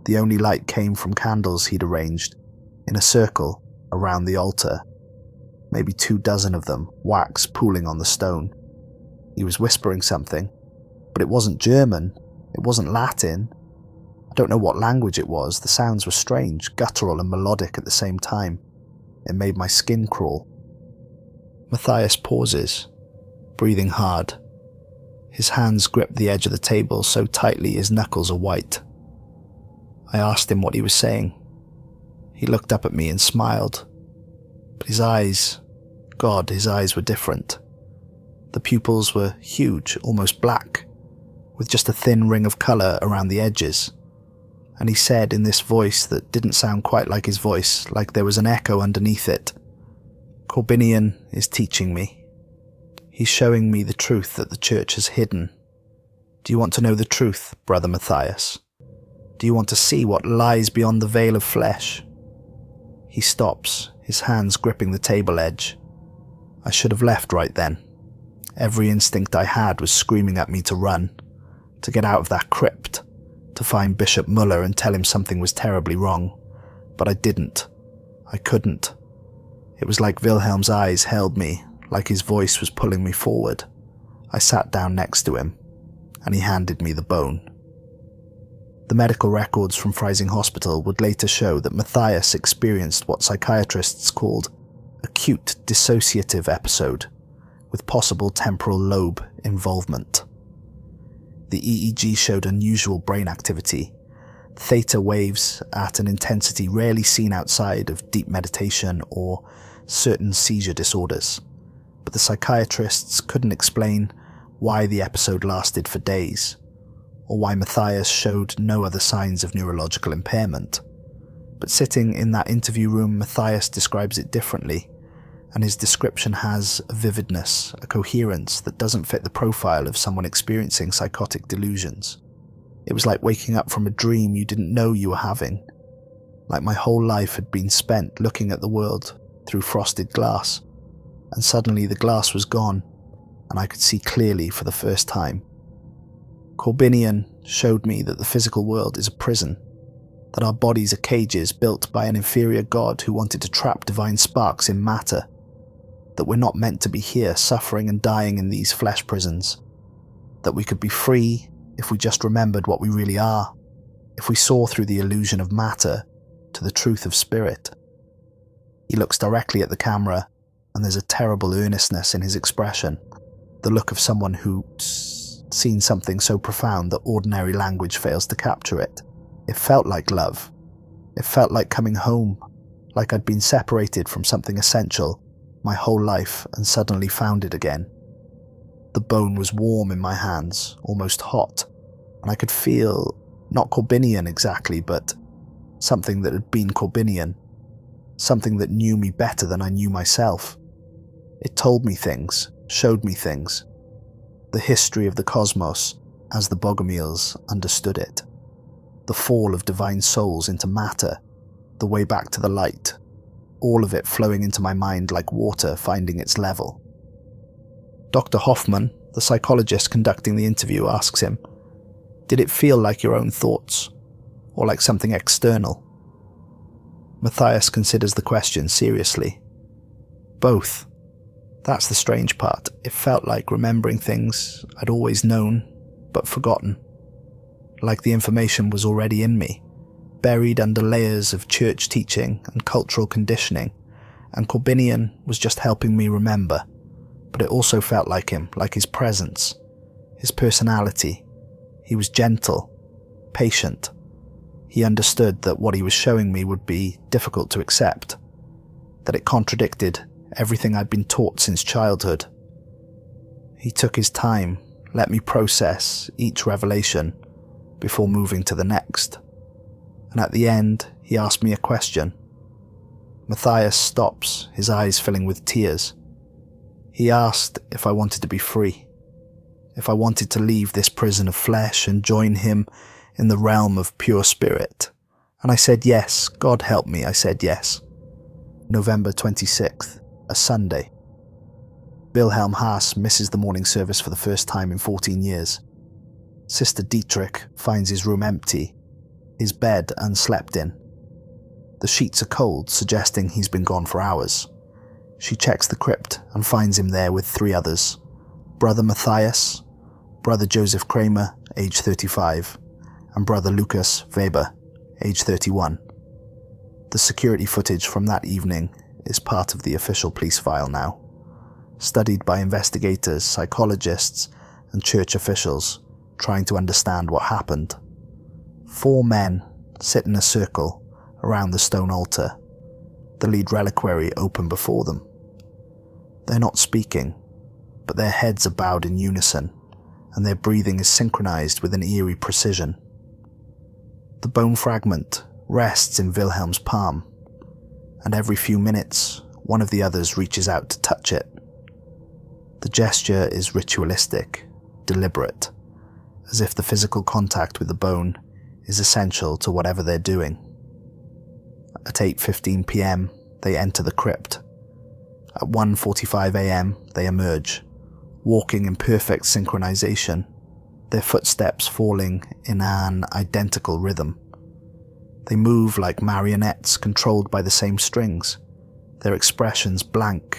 The only light came from candles he'd arranged in a circle around the altar, maybe 24 of them, wax pooling on the stone. He was whispering something, but it wasn't German, it wasn't Latin. I don't know what language it was. The sounds were strange, guttural and melodic at the same time. It made my skin crawl. Matthias pauses, breathing hard. His hands grip the edge of the table so tightly his knuckles are white. I asked him what he was saying. He looked up at me and smiled. But his eyes, God, his eyes were different. The pupils were huge, almost black, with just a thin ring of colour around the edges. And he said in this voice that didn't sound quite like his voice, like there was an echo underneath it, "Corbinian is teaching me." He's showing me the truth that the church has hidden. Do you want to know the truth, Brother Matthias? Do you want to see what lies beyond the veil of flesh? He stops, his hands gripping the table edge. I should have left right then. Every instinct I had was screaming at me to run, to get out of that crypt, to find Bishop Muller and tell him something was terribly wrong. But I didn't. I couldn't. It was like Wilhelm's eyes held me, like his voice was pulling me forward. I sat down next to him, and he handed me the bone. The medical records from Freising Hospital would later show that Matthias experienced what psychiatrists called acute dissociative episode, with possible temporal lobe involvement. The EEG showed unusual brain activity, theta waves at an intensity rarely seen outside of deep meditation or certain seizure disorders, but the psychiatrists couldn't explain why the episode lasted for days, or why Matthias showed no other signs of neurological impairment. But sitting in that interview room, Matthias describes it differently, and his description has a vividness, a coherence that doesn't fit the profile of someone experiencing psychotic delusions. It was like waking up from a dream you didn't know you were having, like my whole life had been spent looking at the world through frosted glass, and suddenly the glass was gone, and I could see clearly for the first time. Corbinian showed me that the physical world is a prison, that our bodies are cages built by an inferior god who wanted to trap divine sparks in matter, that we're not meant to be here suffering and dying in these flesh prisons, that we could be free if we just remembered what we really are, if we saw through the illusion of matter to the truth of spirit. He looks directly at the camera, and there's a terrible earnestness in his expression, the look of someone who's seen something so profound that ordinary language fails to capture it. It felt like love. It felt like coming home, like I'd been separated from something essential my whole life and suddenly found it again. The bone was warm in my hands, almost hot, and I could feel, not Corbinian exactly, but something that had been Corbinian, something that knew me better than I knew myself. It told me things, showed me things. The history of the cosmos as the Bogomils understood it. The fall of divine souls into matter, the way back to the light, all of it flowing into my mind like water finding its level. Dr. Hoffman, the psychologist conducting the interview, asks him, "Did it feel like your own thoughts, or like something external?" Matthias considers the question seriously. Both. That's the strange part. It felt like remembering things I'd always known, but forgotten. Like the information was already in me, buried under layers of church teaching and cultural conditioning, and Corbinian was just helping me remember. But it also felt like him, like his presence, his personality. He was gentle, patient. He understood that what he was showing me would be difficult to accept, that it contradicted everything I'd been taught since childhood. He took his time, let me process each revelation before moving to the next. And at the end, he asked me a question. Matthias stops, his eyes filling with tears. He asked if I wanted to be free, if I wanted to leave this prison of flesh and join him in the realm of pure spirit. And I said yes. God help me, I said yes. November 26th, a Sunday. Wilhelm Haas misses the morning service for the first time in 14 years. Sister Dietrich finds his room empty, his bed unslept in. The sheets are cold, suggesting he's been gone for hours. She checks the crypt and finds him there with 3 others. Brother Matthias, Brother Joseph Kramer, age 35, and Brother Lucas Weber, age 31. The security footage from that evening is part of the official police file now, studied by investigators, psychologists, and church officials trying to understand what happened. 4 men sit in a circle around the stone altar, the lead reliquary open before them. They're not speaking, but their heads are bowed in unison, and their breathing is synchronized with an eerie precision. The bone fragment rests in Wilhelm's palm, and every few minutes, one of the others reaches out to touch it. The gesture is ritualistic, deliberate, as if the physical contact with the bone is essential to whatever they're doing. At 8:15 p.m, they enter the crypt. At 1:45 a.m, they emerge, walking in perfect synchronization, their footsteps falling in an identical rhythm. They move like marionettes controlled by the same strings, their expressions blank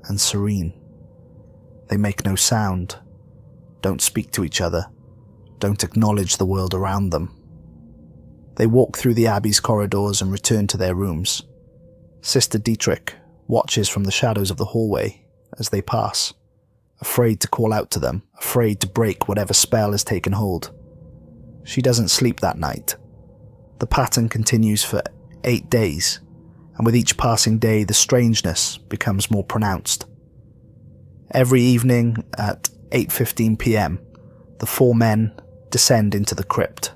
and serene. They make no sound, don't speak to each other, don't acknowledge the world around them. They walk through the Abbey's corridors and return to their rooms. Sister Dietrich watches from the shadows of the hallway as they pass, afraid to call out to them, afraid to break whatever spell has taken hold. She doesn't sleep that night. The pattern continues for 8 days, and with each passing day the strangeness becomes more pronounced. Every evening at 8:15 p.m, the 4 men descend into the crypt.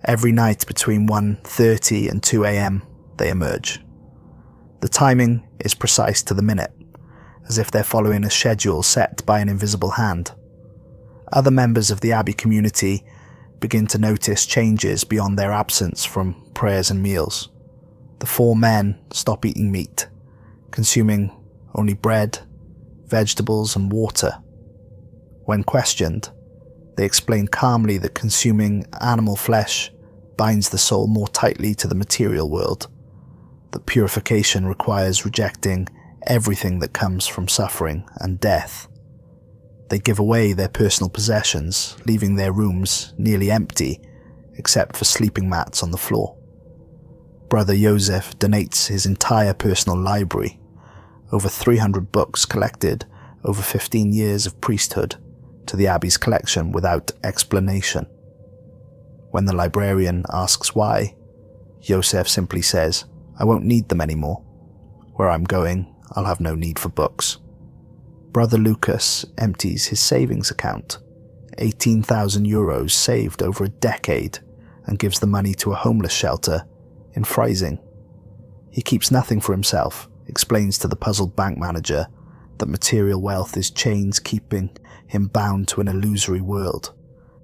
Every night between 1:30 and 2 a.m, they emerge. The timing is precise to the minute, as if they're following a schedule set by an invisible hand. Other members of the Abbey community begin to notice changes beyond their absence from prayers and meals. The 4 men stop eating meat, consuming only bread, vegetables, and water. When questioned, they explain calmly that consuming animal flesh binds the soul more tightly to the material world, that purification requires rejecting everything that comes from suffering and death. They give away their personal possessions, leaving their rooms nearly empty except for sleeping mats on the floor. Brother Joseph donates his entire personal library, over 300 books collected over 15 years of priesthood, to the Abbey's collection without explanation. When the librarian asks why, Joseph simply says, "I won't need them anymore. Where I'm going, I'll have no need for books." Brother Lucas empties his savings account, 18,000 euros saved over a decade, and gives the money to a homeless shelter in Freising. He keeps nothing for himself, explains to the puzzled bank manager that material wealth is chains keeping him bound to an illusory world.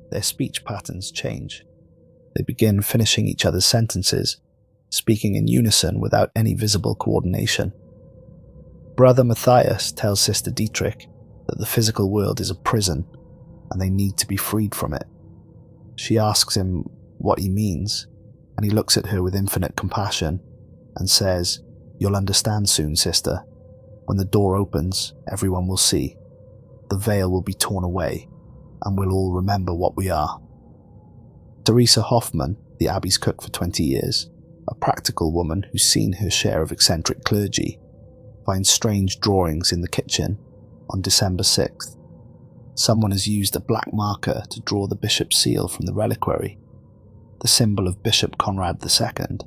Their speech patterns change. They begin finishing each other's sentences, speaking in unison without any visible coordination. Brother Matthias tells Sister Dietrich that the physical world is a prison and they need to be freed from it. She asks him what he means, and he looks at her with infinite compassion and says, "You'll understand soon, sister. When the door opens, everyone will see. The veil will be torn away, and we'll all remember what we are." Teresa Hoffmann, the Abbey's cook for 20 years, a practical woman who's seen her share of eccentric clergy, finds strange drawings in the kitchen on December 6th. Someone has used a black marker to draw the bishop's seal from the reliquary, the symbol of Bishop Conrad II,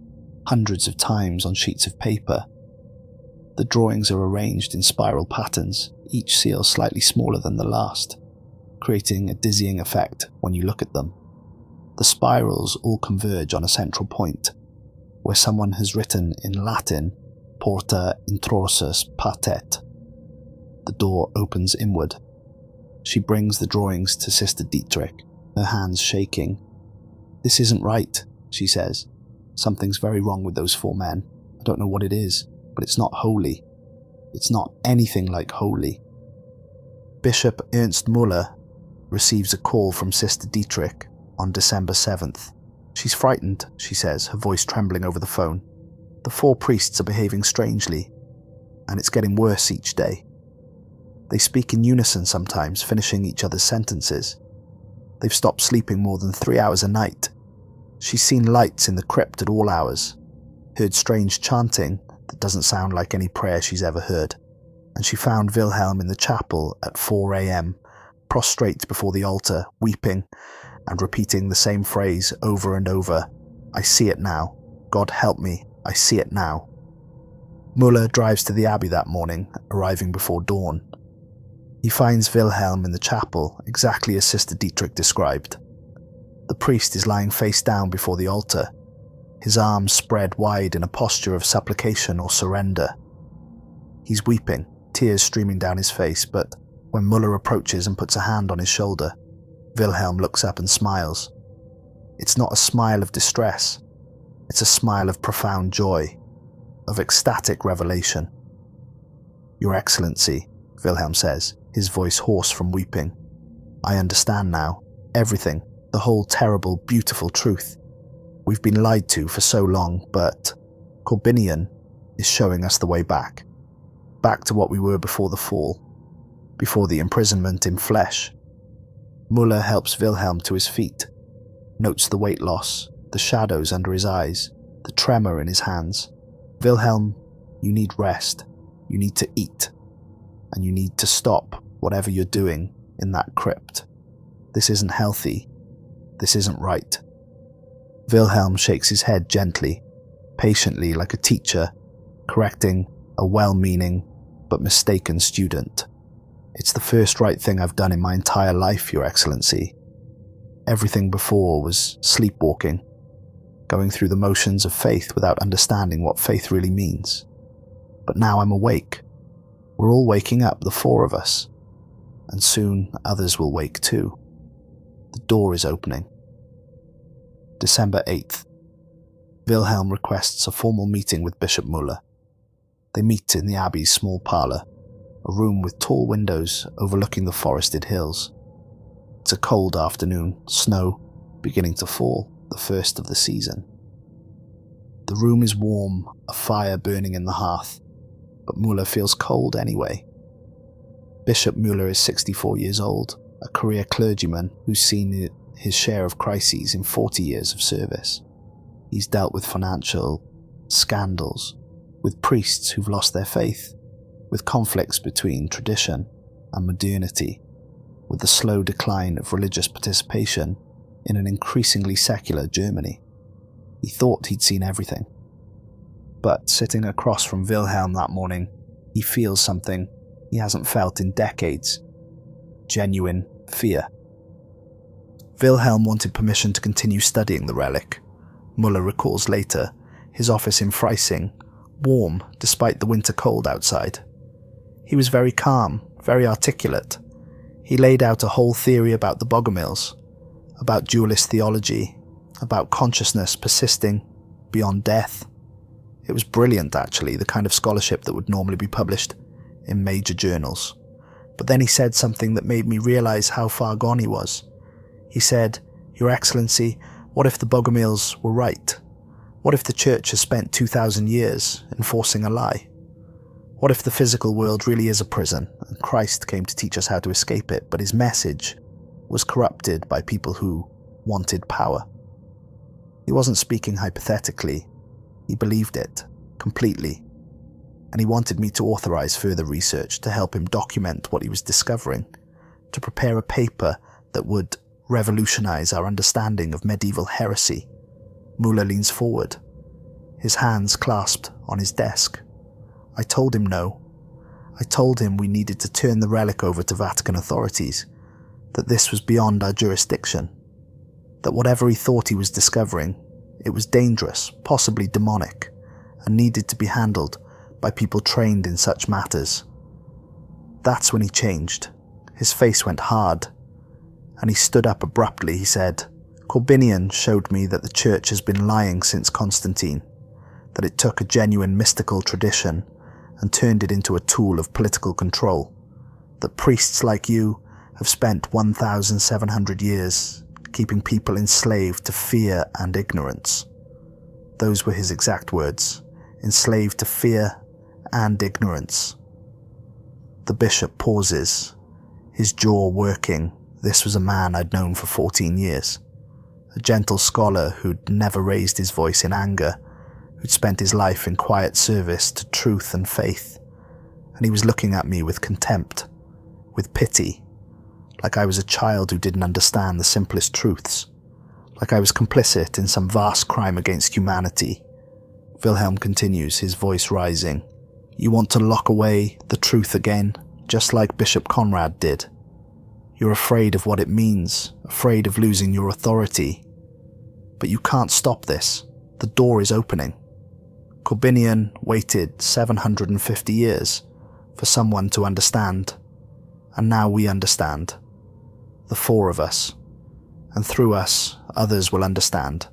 hundreds of times on sheets of paper. The drawings are arranged in spiral patterns, each seal slightly smaller than the last, creating a dizzying effect when you look at them. The spirals all converge on a central point, where someone has written in Latin, "Porta introrsus patet." The door opens inward. She brings the drawings to Sister Dietrich, her hands shaking. "This isn't right," she says. "Something's very wrong with those 4 men. I don't know what it is, but it's not holy. It's not anything like holy." Bishop Ernst Müller receives a call from Sister Dietrich on December 7th. She's frightened, she says, her voice trembling over the phone. The 4 priests are behaving strangely, and it's getting worse each day. They speak in unison sometimes, finishing each other's sentences. They've stopped sleeping more than 3 hours a night. She's seen lights in the crypt at all hours, heard strange chanting that doesn't sound like any prayer she's ever heard, and she found Wilhelm in the chapel at 4 a.m, prostrate before the altar, weeping and repeating the same phrase over and over, "I see it now. God help me, I see it now." Müller drives to the Abbey that morning, arriving before dawn. He finds Wilhelm in the chapel, exactly as Sister Dietrich described. The priest is lying face down before the altar, his arms spread wide in a posture of supplication or surrender. He's weeping, tears streaming down his face, but When Muller approaches and puts a hand on his shoulder, Wilhelm looks up and smiles. It's not a smile of distress. It's a smile of profound joy, of ecstatic revelation. "Your Excellency," Wilhelm says, his voice hoarse from weeping. "I understand now. Everything. The whole terrible, beautiful truth. We've been lied to for so long, but Corbinian is showing us the way back. Back to what we were before the fall. Before the imprisonment in flesh." Muller helps Wilhelm to his feet, notes the weight loss, the shadows under his eyes, the tremor in his hands. "Wilhelm, you need rest. You need to eat. And you need to stop whatever you're doing in that crypt. This isn't healthy. This isn't right." Wilhelm shakes his head gently, patiently like a teacher, correcting a well-meaning but mistaken student. "It's the first right thing I've done in my entire life, Your Excellency. Everything before was sleepwalking, going through the motions of faith without understanding what faith really means. But now I'm awake. We're all waking up, the four of us. And soon others will wake too. The door is opening." December 8th. Wilhelm requests a formal meeting with Bishop Muller. They meet in the Abbey's small parlour, a room with tall windows overlooking the forested hills. It's a cold afternoon, snow beginning to fall, the first of the season. The room is warm, a fire burning in the hearth, but Muller feels cold anyway. Bishop Muller is 64 years old, a career clergyman who's seen his share of crises in 40 years of service. He's dealt with financial scandals, with priests who've lost their faith, with conflicts between tradition and modernity, with the slow decline of religious participation in an increasingly secular Germany. He thought he'd seen everything. But sitting across from Wilhelm that morning, he feels something he hasn't felt in decades. Genuine fear. Wilhelm wanted permission to continue studying the relic. Muller recalls later, his office in Freising, warm despite the winter cold outside. He was very calm, very articulate. He laid out a whole theory about the Bogomils, about dualist theology, about consciousness persisting beyond death. It was brilliant, actually, the kind of scholarship that would normally be published in major journals. But then he said something that made me realize how far gone he was. He said, "Your Excellency, what if the Bogomils were right? What if the Church has spent 2,000 years enforcing a lie? What if the physical world really is a prison, and Christ came to teach us how to escape it, but his message was corrupted by people who wanted power?" He wasn't speaking hypothetically. He believed it, completely. And he wanted me to authorize further research to help him document what he was discovering, to prepare a paper that would revolutionize our understanding of medieval heresy. Muller leans forward, his hands clasped on his desk. I told him no. I told him we needed to turn the relic over to Vatican authorities, that this was beyond our jurisdiction, that whatever he thought he was discovering, it was dangerous, possibly demonic, and needed to be handled by people trained in such matters. That's when he changed. His face went hard, and he stood up abruptly. He said, "Corbinian showed me that the Church has been lying since Constantine, that it took a genuine mystical tradition and turned it into a tool of political control, that priests like you have spent 1,700 years keeping people enslaved to fear and ignorance." Those were his exact words, enslaved to fear and ignorance. The bishop pauses, his jaw working. This was a man I'd known for 14 years. A gentle scholar who'd never raised his voice in anger, who'd spent his life in quiet service to truth and faith. And he was looking at me with contempt, with pity, like I was a child who didn't understand the simplest truths, like I was complicit in some vast crime against humanity. Wilhelm continues, his voice rising. "You want to lock away the truth again, just like Bishop Conrad did. You're afraid of what it means, afraid of losing your authority. But you can't stop this. The door is opening. Corbinian waited 750 years for someone to understand, And now we understand. The four of us. And through us, others will understand.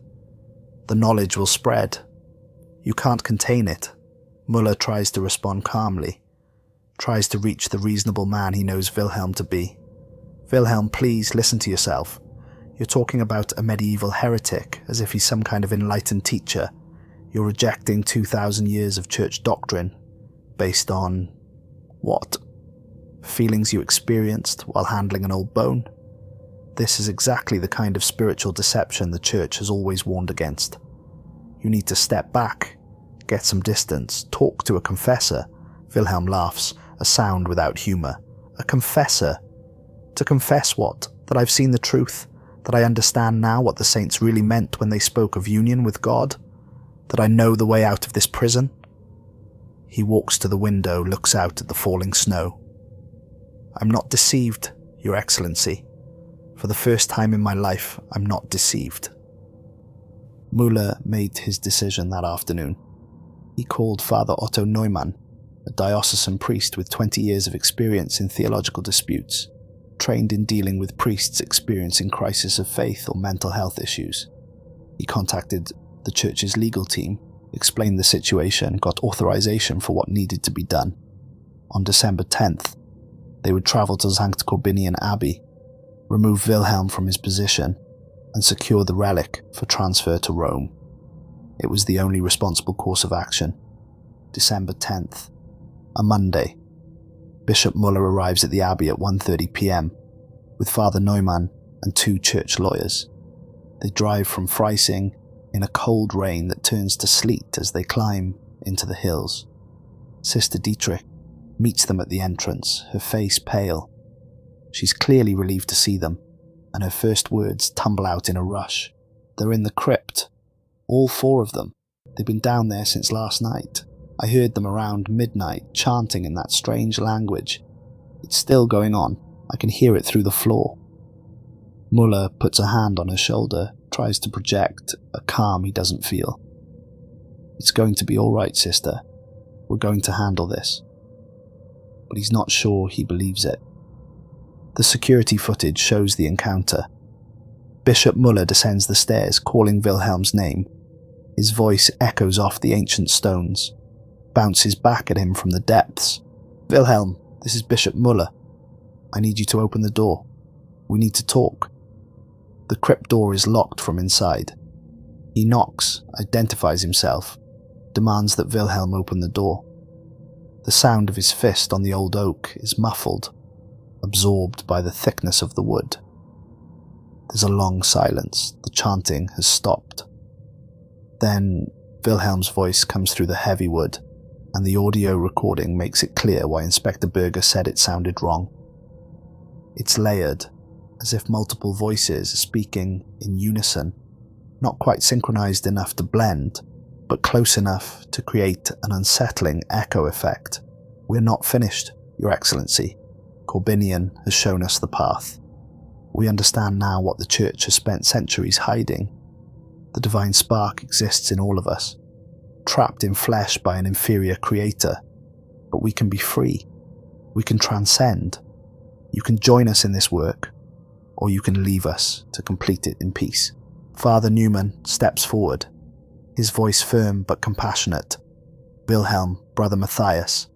The knowledge will spread. You can't contain it. Muller tries to respond calmly. Tries to reach the reasonable man he knows Wilhelm to be. Wilhelm, please listen to yourself. You're talking about a medieval heretic as if he's some kind of enlightened teacher. You're rejecting 2,000 years of church doctrine. Based on... what? Feelings you experienced while handling an old bone? This is exactly the kind of spiritual deception the church has always warned against. You need to step back, get some distance, talk to a confessor. Wilhelm laughs, a sound without humour. A confessor? To confess what? That I've seen the truth? That I understand now what the saints really meant when they spoke of union with God? That I know the way out of this prison? He walks to the window, looks out at the falling snow. I'm not deceived, Your Excellency. For the first time in my life, I'm not deceived. Müller made his decision that afternoon. He called Father Otto Neumann, a diocesan priest with 20 years of experience in theological disputes, trained in dealing with priests experiencing crisis of faith or mental health issues. He contacted the church's legal team, explained the situation, got authorization for what needed to be done. On December 10th, they would travel to Sankt Korbinian Abbey, remove Wilhelm from his position, and secure the relic for transfer to Rome. It was the only responsible course of action. December 10th, a Monday. Bishop Müller arrives at the Abbey at 1:30 p.m. with Father Neumann and 2 church lawyers. They drive from Freising in a cold rain that turns to sleet as they climb into the hills. Sister Dietrich meets them at the entrance, her face pale. She's clearly relieved to see them, and her first words tumble out in a rush. They're in the crypt. All 4 of them. They've been down there since last night. I heard them around midnight, chanting in that strange language. It's still going on. I can hear it through the floor. Müller puts a hand on her shoulder, tries to project a calm he doesn't feel. It's going to be all right, sister. We're going to handle this. But he's not sure he believes it. The security footage shows the encounter. Bishop Müller descends the stairs, calling Wilhelm's name. His voice echoes off the ancient stones, bounces back at him from the depths. Wilhelm, this is Bishop Müller. I need you to open the door. We need to talk. The crypt door is locked from inside. He knocks, identifies himself, demands that Wilhelm open the door. The sound of his fist on the old oak is muffled, absorbed by the thickness of the wood. There's a long silence. The chanting has stopped. Then Wilhelm's voice comes through the heavy wood, and the audio recording makes it clear why Inspector Berger said it sounded wrong. It's layered, as if multiple voices are speaking in unison, not quite synchronized enough to blend, but close enough to create an unsettling echo effect. We're not finished, Your Excellency. Corbinian has shown us the path. We understand now what the Church has spent centuries hiding. The divine spark exists in all of us, trapped in flesh by an inferior creator. But we can be free. We can transcend. You can join us in this work, or you can leave us to complete it in peace. Father Neumann steps forward, his voice firm but compassionate. Wilhelm, Brother Matthias,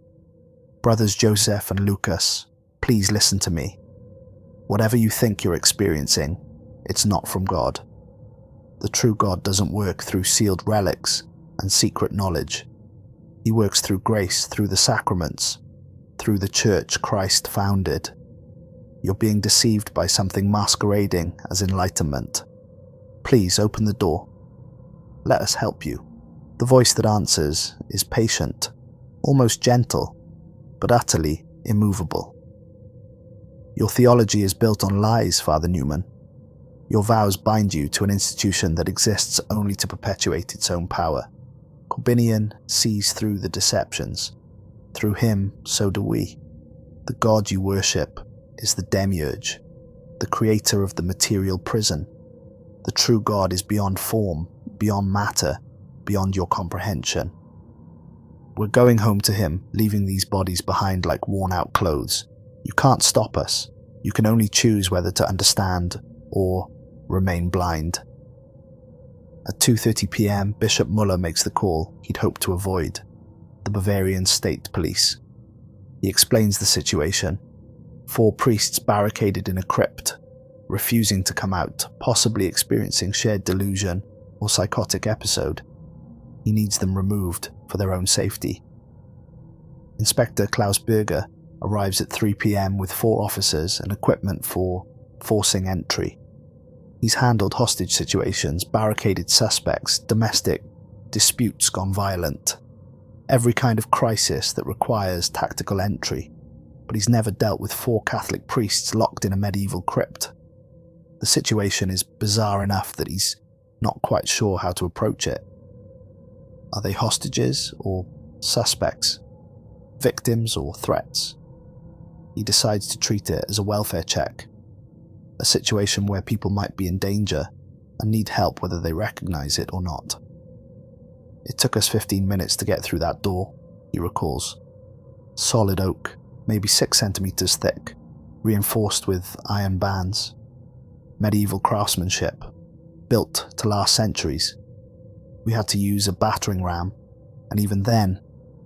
Brothers Joseph and Lucas, please listen to me. Whatever you think you're experiencing, it's not from God. The true God doesn't work through sealed relics and secret knowledge. He works through grace, through the sacraments, through the church Christ founded. You're being deceived by something masquerading as enlightenment. Please open the door. Let us help you. The voice that answers is patient, almost gentle, but utterly immovable. Your theology is built on lies, Father Neumann. Your vows bind you to an institution that exists only to perpetuate its own power. Corbinian sees through the deceptions. Through him, so do we. The God you worship is the demiurge, the creator of the material prison. The true God is beyond form, beyond matter, beyond your comprehension. We're going home to him, leaving these bodies behind like worn-out clothes. You can't stop us. You can only choose whether to understand or remain blind. At 2:30 p.m, Bishop Muller makes the call he'd hoped to avoid, the Bavarian state police. He explains the situation. 4 priests barricaded in a crypt, refusing to come out, possibly experiencing shared delusion or psychotic episode. He needs them removed for their own safety. Inspector Klaus Berger arrives at 3 p.m. with 4 officers and equipment for forcing entry. He's handled hostage situations, barricaded suspects, domestic disputes gone violent, every kind of crisis that requires tactical entry, but he's never dealt with 4 Catholic priests locked in a medieval crypt. The situation is bizarre enough that he's not quite sure how to approach it. Are they hostages or suspects? Victims or threats? He decides to treat it as a welfare check, a situation where people might be in danger and need help whether they recognize it or not. It took us 15 minutes to get through that door, he recalls. Solid oak, maybe 6 centimeters thick, reinforced with iron bands. Medieval craftsmanship, built to last centuries. We had to use a battering ram, and even then,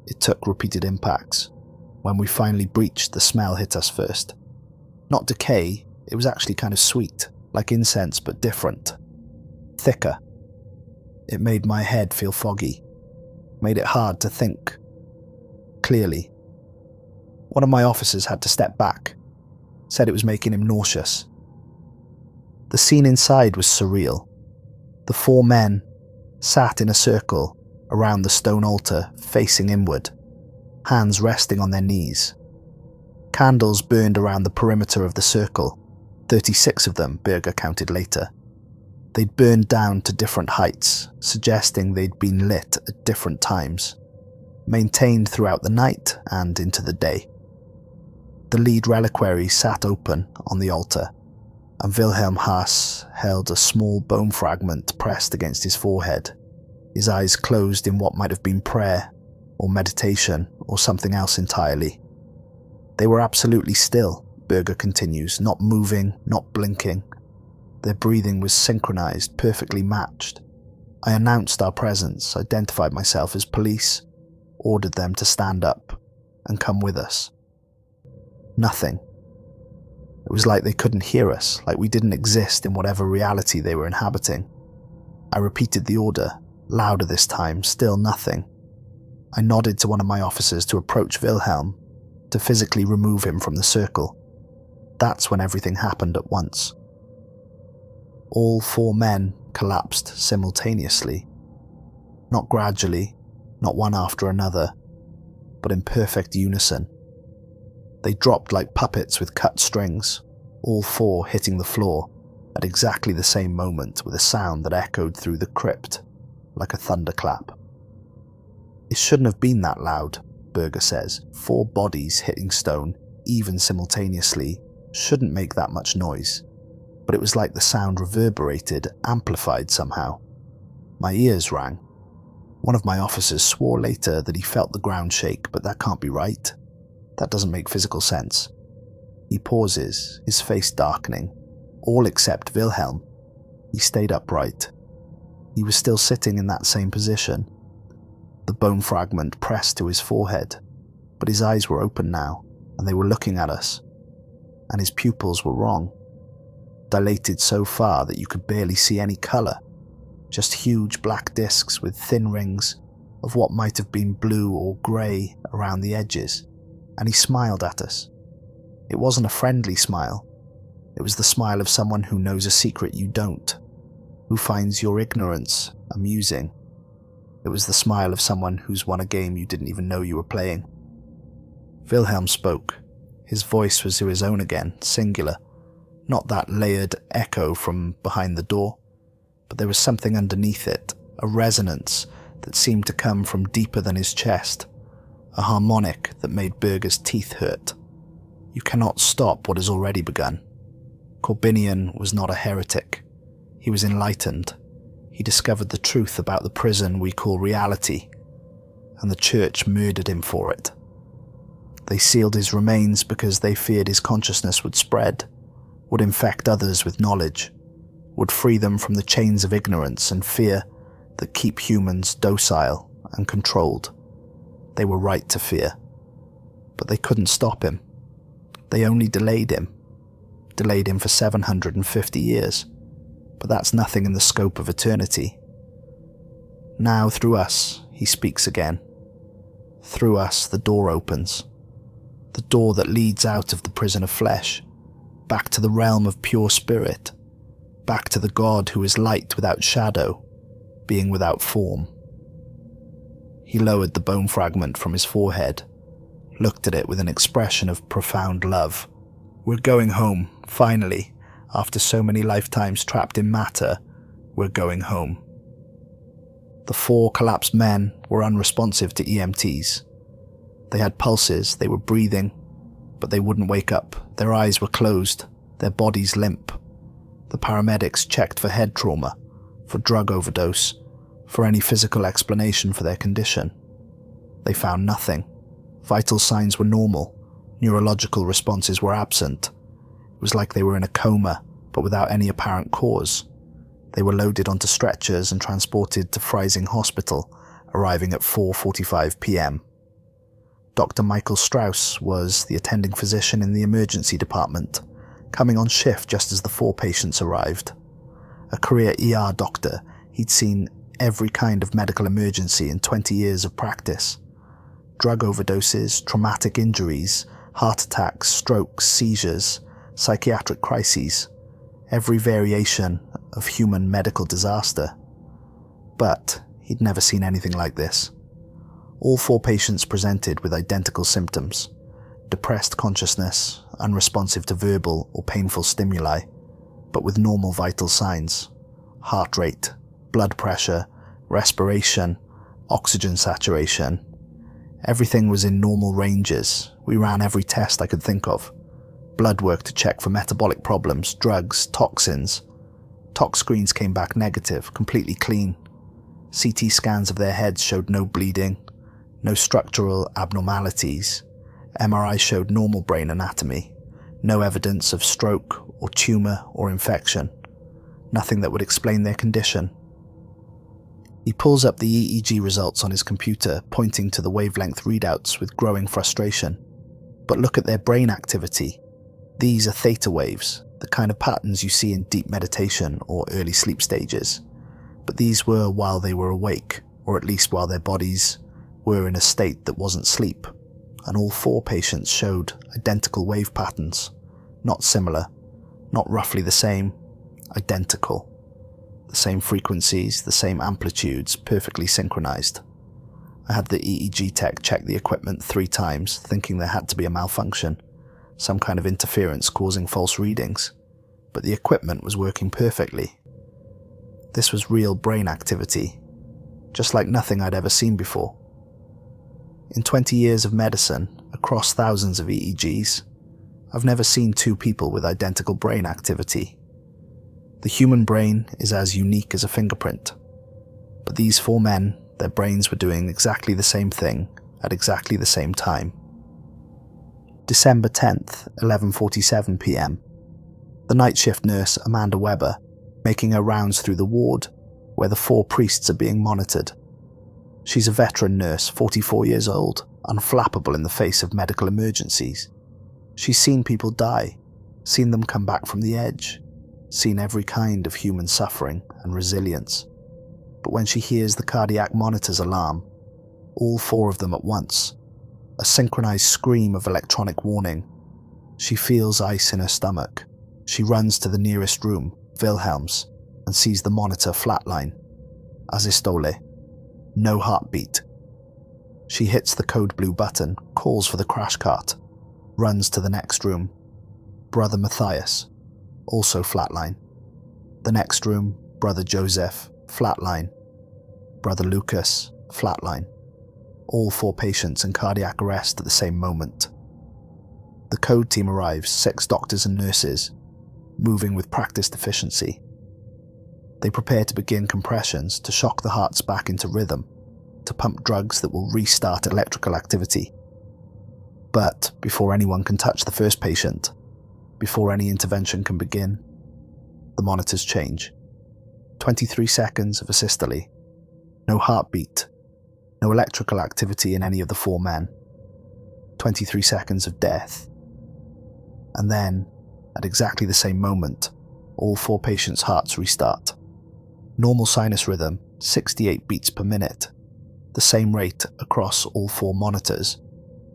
it took repeated impacts. When we finally breached, the smell hit us first. Not decay, it was actually kind of sweet, like incense but different. Thicker. It made my head feel foggy, made it hard to think clearly. One of my officers had to step back, said it was making him nauseous. The scene inside was surreal. The 4 men sat in a circle around the stone altar, facing inward, hands resting on their knees. Candles burned around the perimeter of the circle, 36 of them, Berger counted later. They'd burned down to different heights, suggesting they'd been lit at different times, maintained throughout the night and into the day. The lead reliquary sat open on the altar, and Wilhelm Haas held a small bone fragment pressed against his forehead, his eyes closed in what might have been prayer, or meditation, or something else entirely. They were absolutely still, Berger continues, not moving, not blinking. Their breathing was synchronized, perfectly matched. I announced our presence, identified myself as police, ordered them to stand up and come with us. Nothing. It was like they couldn't hear us, like we didn't exist in whatever reality they were inhabiting. I repeated the order, louder this time, still nothing. I nodded to one of my officers to approach Wilhelm, to physically remove him from the circle. That's when everything happened at once. All 4 men collapsed simultaneously. Not gradually, not one after another, but in perfect unison. They dropped like puppets with cut strings, all 4 hitting the floor at exactly the same moment with a sound that echoed through the crypt like a thunderclap. It shouldn't have been that loud, Berger says. 4 bodies hitting stone, even simultaneously, shouldn't make that much noise. But it was like the sound reverberated, amplified somehow. My ears rang. One of my officers swore later that he felt the ground shake, but that can't be right. That doesn't make physical sense. He pauses, his face darkening. All except Wilhelm. He stayed upright. He was still sitting in that same position. The bone fragment pressed to his forehead, but his eyes were open now, and they were looking at us. And his pupils were wrong. Dilated so far that you could barely see any colour. Just huge black discs with thin rings of what might have been blue or grey around the edges. And he smiled at us. It wasn't a friendly smile. It was the smile of someone who knows a secret you don't, who finds your ignorance amusing. It was the smile of someone who's won a game you didn't even know you were playing. Wilhelm spoke. His voice was his own again, singular. Not that layered echo from behind the door, but there was something underneath it, a resonance that seemed to come from deeper than his chest, a harmonic that made Berger's teeth hurt. You cannot stop what has already begun. Corbinian was not a heretic. He was enlightened. He discovered the truth about the prison we call reality, and the church murdered him for it. They sealed his remains because they feared his consciousness would spread, would infect others with knowledge, would free them from the chains of ignorance and fear that keep humans docile and controlled. They were right to fear. But they couldn't stop him. They only delayed him for 750 years. But that's nothing in the scope of eternity. Now, through us, he speaks again. Through us, the door opens. The door that leads out of the prison of flesh, back to the realm of pure spirit, back to the God who is light without shadow, being without form. He lowered the bone fragment from his forehead, looked at it with an expression of profound love. We're going home, finally. After so many lifetimes trapped in matter, we're going home. The 4 collapsed men were unresponsive to EMTs. They had pulses, they were breathing, but they wouldn't wake up. Their eyes were closed, their bodies limp. The paramedics checked for head trauma, for drug overdose, for any physical explanation for their condition. They found nothing. Vital signs were normal, neurological responses were absent. It was like they were in a coma, but without any apparent cause. They were loaded onto stretchers and transported to Freising Hospital, arriving at 4:45 p.m. Dr. Michael Strauss was the attending physician in the emergency department, coming on shift just as the 4 patients arrived. A career ER doctor, he'd seen every kind of medical emergency in 20 years of practice. Drug overdoses, traumatic injuries, heart attacks, strokes, seizures, psychiatric crises, every variation of human medical disaster. But he'd never seen anything like this. All 4 patients presented with identical symptoms: depressed consciousness, unresponsive to verbal or painful stimuli, but with normal vital signs: heart rate, blood pressure, respiration, oxygen saturation. Everything was in normal ranges. We ran every test I could think of. Blood work to check for metabolic problems, drugs, toxins. Tox screens came back negative, completely clean. CT scans of their heads showed no bleeding, no structural abnormalities. MRI showed normal brain anatomy, no evidence of stroke or tumor or infection. Nothing that would explain their condition. He pulls up the EEG results on his computer, pointing to the wavelength readouts with growing frustration. But look at their brain activity. These are theta waves, the kind of patterns you see in deep meditation or early sleep stages. But these were while they were awake, or at least while their bodies were in a state that wasn't sleep. And all 4 patients showed identical wave patterns. Not similar, not roughly the same, identical. The same frequencies, the same amplitudes, perfectly synchronized. I had the EEG tech check the equipment 3 times, thinking there had to be a malfunction, some kind of interference causing false readings, but the equipment was working perfectly. This was real brain activity, just like nothing I'd ever seen before. In 20 years of medicine, across thousands of EEGs, I've never seen 2 people with identical brain activity. The human brain is as unique as a fingerprint, but these 4 men, their brains were doing exactly the same thing at exactly the same time. December 10th, 11:47 p.m. The night shift nurse Amanda Webber, making her rounds through the ward, where the 4 priests are being monitored. She's a veteran nurse, 44 years old, unflappable in the face of medical emergencies. She's seen people die, seen them come back from the edge, seen every kind of human suffering and resilience. But when she hears the cardiac monitor's alarm, all 4 of them at once, a synchronized scream of electronic warning, she feels ice in her stomach. She runs to the nearest room, Wilhelm's, and sees the monitor flatline. Asystole. No heartbeat. She hits the code blue button, calls for the crash cart, runs to the next room. Brother Matthias, also flatline. The next room, Brother Joseph, flatline. Brother Lucas, flatline. All 4 patients in cardiac arrest at the same moment. The code team arrives, 6 doctors and nurses, moving with practiced efficiency. They prepare to begin compressions to shock the hearts back into rhythm, to pump drugs that will restart electrical activity. But before anyone can touch the first patient, before any intervention can begin, the monitors change. 23 seconds of asystole. No heartbeat. No electrical activity in any of the 4 men. 23 seconds of death. And then, at exactly the same moment, all 4 patients' hearts restart. Normal sinus rhythm, 68 beats per minute. The same rate across all 4 monitors.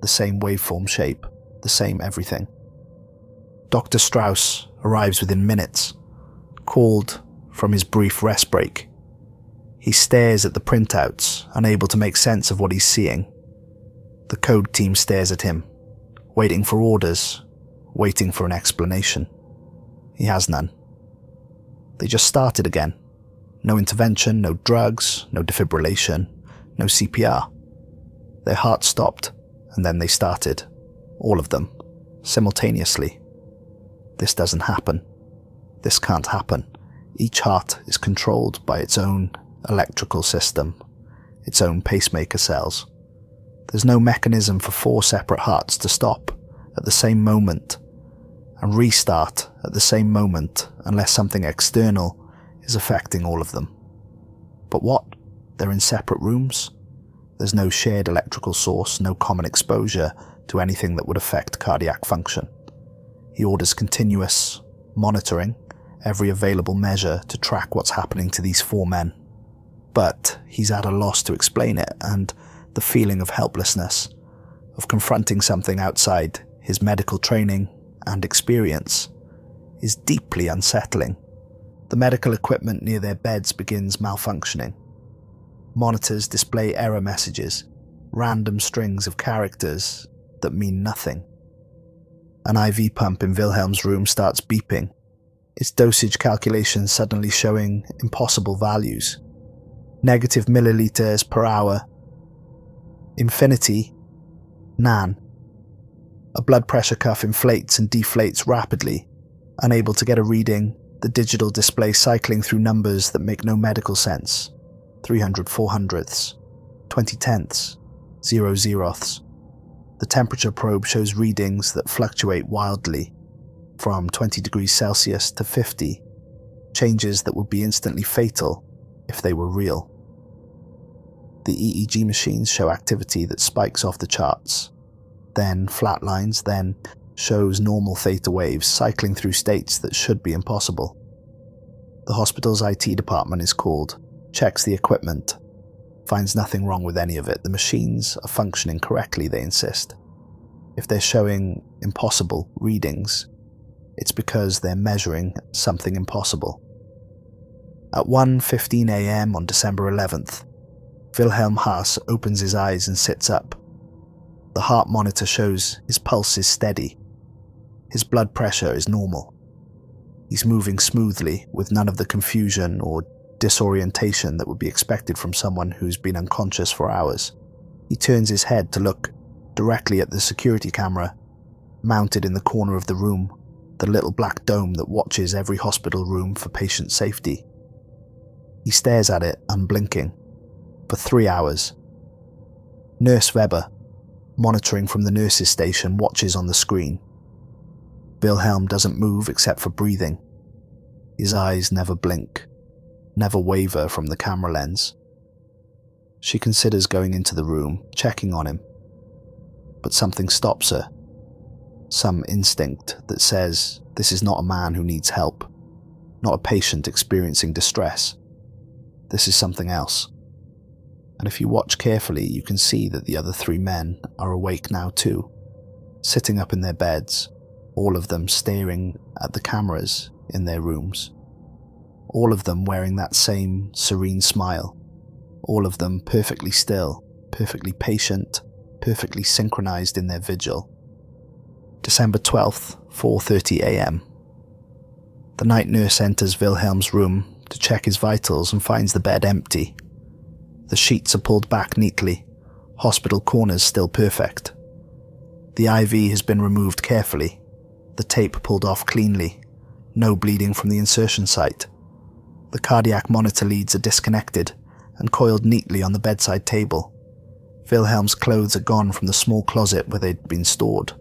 The same waveform shape. The same everything. Dr. Strauss arrives within minutes, called from his brief rest break. He stares at the printouts, unable to make sense of what he's seeing. The code team stares at him, waiting for orders, waiting for an explanation. He has none. They just started again. No intervention, no drugs, no defibrillation, no CPR. Their hearts stopped, and then they started. All of them, simultaneously. This doesn't happen. This can't happen. Each heart is controlled by its own electrical system, its own pacemaker cells. There's no mechanism for 4 separate hearts to stop at the same moment and restart at the same moment unless something external is affecting all of them. But what? They're in separate rooms? There's no shared electrical source, no common exposure to anything that would affect cardiac function. He orders continuous monitoring, every available measure to track what's happening to these 4 men. But he's at a loss to explain it, and the feeling of helplessness, of confronting something outside his medical training and experience, is deeply unsettling. The medical equipment near their beds begins malfunctioning. Monitors display error messages, random strings of characters that mean nothing. An IV pump in Wilhelm's room starts beeping, its dosage calculations suddenly showing impossible values. Negative milliliters per hour. Infinity. Nan. A blood pressure cuff inflates and deflates rapidly, unable to get a reading, the digital display cycling through numbers that make no medical sense. 300 400ths, 20 tenths, 0 zeroths. The temperature probe shows readings that fluctuate wildly, from 20 degrees Celsius to 50, changes that would be instantly fatal if they were real. The EEG machines show activity that spikes off the charts, then flatlines, then shows normal theta waves cycling through states that should be impossible. The hospital's IT department is called, checks the equipment, finds nothing wrong with any of it. The machines are functioning correctly, they insist. If they're showing impossible readings, it's because they're measuring something impossible. At 1:15 a.m. on December 11th, Wilhelm Haas opens his eyes and sits up. The heart monitor shows his pulse is steady. His blood pressure is normal. He's moving smoothly with none of the confusion or disorientation that would be expected from someone who's been unconscious for hours. He turns his head to look directly at the security camera mounted in the corner of the room, the little black dome that watches every hospital room for patient safety. He stares at it, unblinking, for 3 hours. Nurse Weber, monitoring from the nurses' station, watches on the screen. Wilhelm doesn't move except for breathing. His eyes never blink, never waver from the camera lens. She considers going into the room, checking on him. But something stops her. Some instinct that says this is not a man who needs help, not a patient experiencing distress. This is something else. And if you watch carefully, you can see that the other 3 men are awake now too, sitting up in their beds, all of them staring at the cameras in their rooms. All of them wearing that same serene smile. All of them perfectly still, perfectly patient, perfectly synchronized in their vigil. December 12th, 4:30 a.m. The night nurse enters Wilhelm's room to check his vitals and finds the bed empty. The sheets are pulled back neatly, hospital corners still perfect. The IV has been removed carefully, the tape pulled off cleanly, no bleeding from the insertion site. The cardiac monitor leads are disconnected and coiled neatly on the bedside table. Wilhelm's clothes are gone from the small closet where they'd been stored.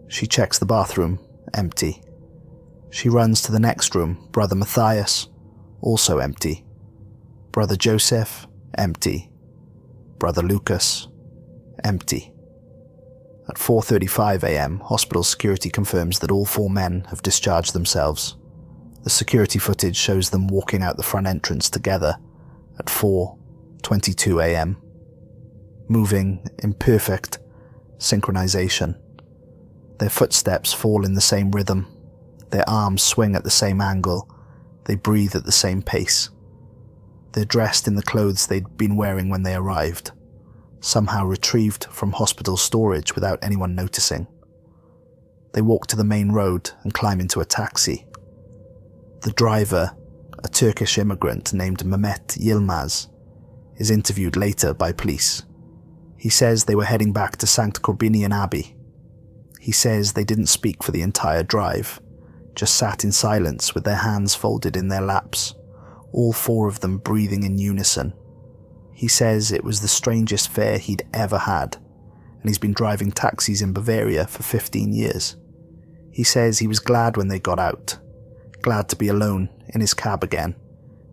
She checks the bathroom, empty. She runs to the next room, Brother Matthias, also empty. Brother Joseph, empty. Brother Lucas, empty. At 4:35 a.m, hospital security confirms that all 4 men have discharged themselves. The security footage shows them walking out the front entrance together at 4:22 a.m, moving in perfect synchronization. Their footsteps fall in the same rhythm, their arms swing at the same angle, they breathe at the same pace. They're dressed in the clothes they'd been wearing when they arrived, somehow retrieved from hospital storage without anyone noticing. They walk to the main road and climb into a taxi. The driver, a Turkish immigrant named Mehmet Yilmaz, is interviewed later by police. He says they were heading back to Sankt Korbinian Abbey. He says they didn't speak for the entire drive, just sat in silence with their hands folded in their laps, all 4 of them breathing in unison. He says it was the strangest fare he'd ever had, and he's been driving taxis in Bavaria for 15 years. He says he was glad when they got out, glad to be alone in his cab again,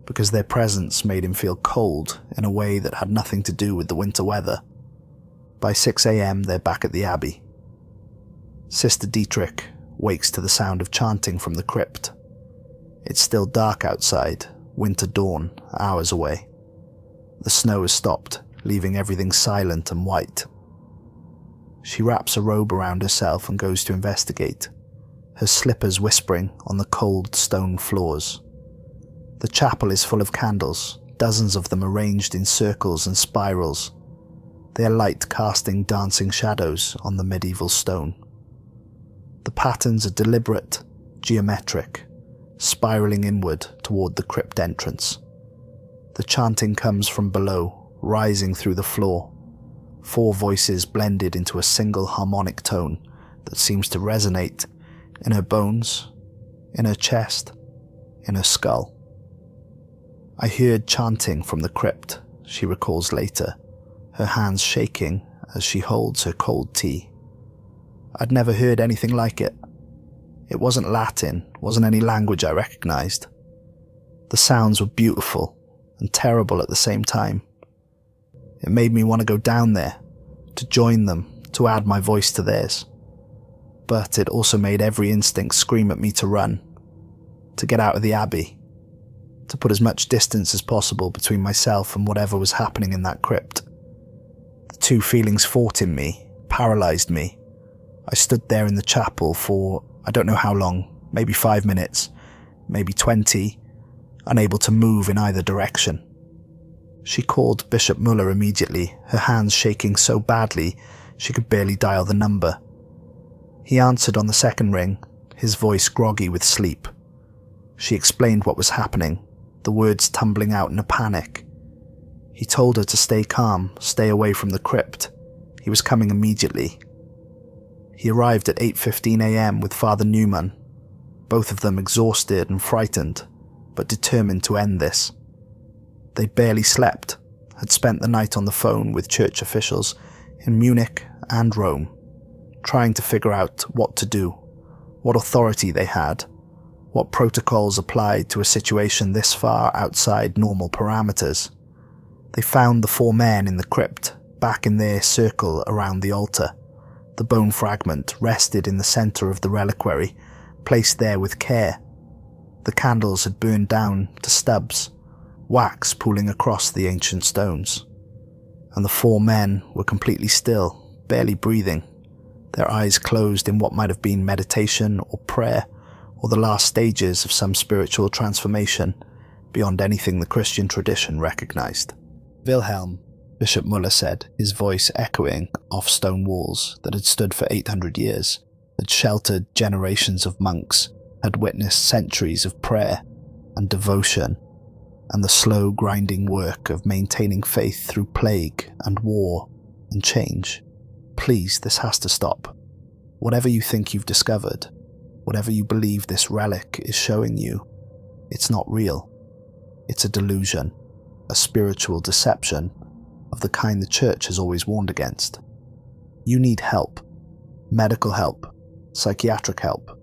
because their presence made him feel cold in a way that had nothing to do with the winter weather. By 6 a.m, they're back at the Abbey. Sister Dietrich wakes to the sound of chanting from the crypt. It's still dark outside, winter dawn, hours away. The snow has stopped, leaving everything silent and white. She wraps a robe around herself and goes to investigate, her slippers whispering on the cold stone floors. The chapel is full of candles, dozens of them arranged in circles and spirals, their light casting dancing shadows on the medieval stone. The patterns are deliberate, geometric, spiraling inward toward the crypt entrance. The chanting comes from below, rising through the floor, 4 voices blended into a single harmonic tone that seems to resonate in her bones, in her chest, in her skull. I heard chanting from the crypt, she recalls later, her hands shaking as she holds her cold tea. I'd never heard anything like it. It wasn't Latin, wasn't any language I recognized. The sounds were beautiful and terrible at the same time. It made me want to go down there, to join them, to add my voice to theirs. But it also made every instinct scream at me to run, to get out of the Abbey, to put as much distance as possible between myself and whatever was happening in that crypt. The 2 feelings fought in me, paralyzed me. I stood there in the chapel for I don't know how long, maybe 5 minutes, maybe 20, unable to move in either direction. She called Bishop Muller immediately, her hands shaking so badly she could barely dial the number. He answered on the second ring, his voice groggy with sleep. She explained what was happening, the words tumbling out in a panic. He told her to stay calm, stay away from the crypt. He was coming immediately. He arrived at 8:15 a.m. with Father Newman, both of them exhausted and frightened, but determined to end this. They barely slept, had spent the night on the phone with church officials in Munich and Rome, trying to figure out what to do, what authority they had, what protocols applied to a situation this far outside normal parameters. They found the 4 men in the crypt, back in their circle around the altar. The bone fragment rested in the center of the reliquary, placed there with care. The candles had burned down to stubs, wax pooling across the ancient stones. And the 4 men were completely still, barely breathing, their eyes closed in what might have been meditation or prayer, or the last stages of some spiritual transformation beyond anything the Christian tradition recognized. Wilhelm, Bishop Muller said, his voice echoing off stone walls that had stood for 800 years, had sheltered generations of monks, had witnessed centuries of prayer and devotion, and the slow grinding work of maintaining faith through plague and war and change. Please, this has to stop. Whatever you think you've discovered, whatever you believe this relic is showing you, it's not real. It's a delusion, a spiritual deception, of the kind the church has always warned against. You need help. Medical help, psychiatric help,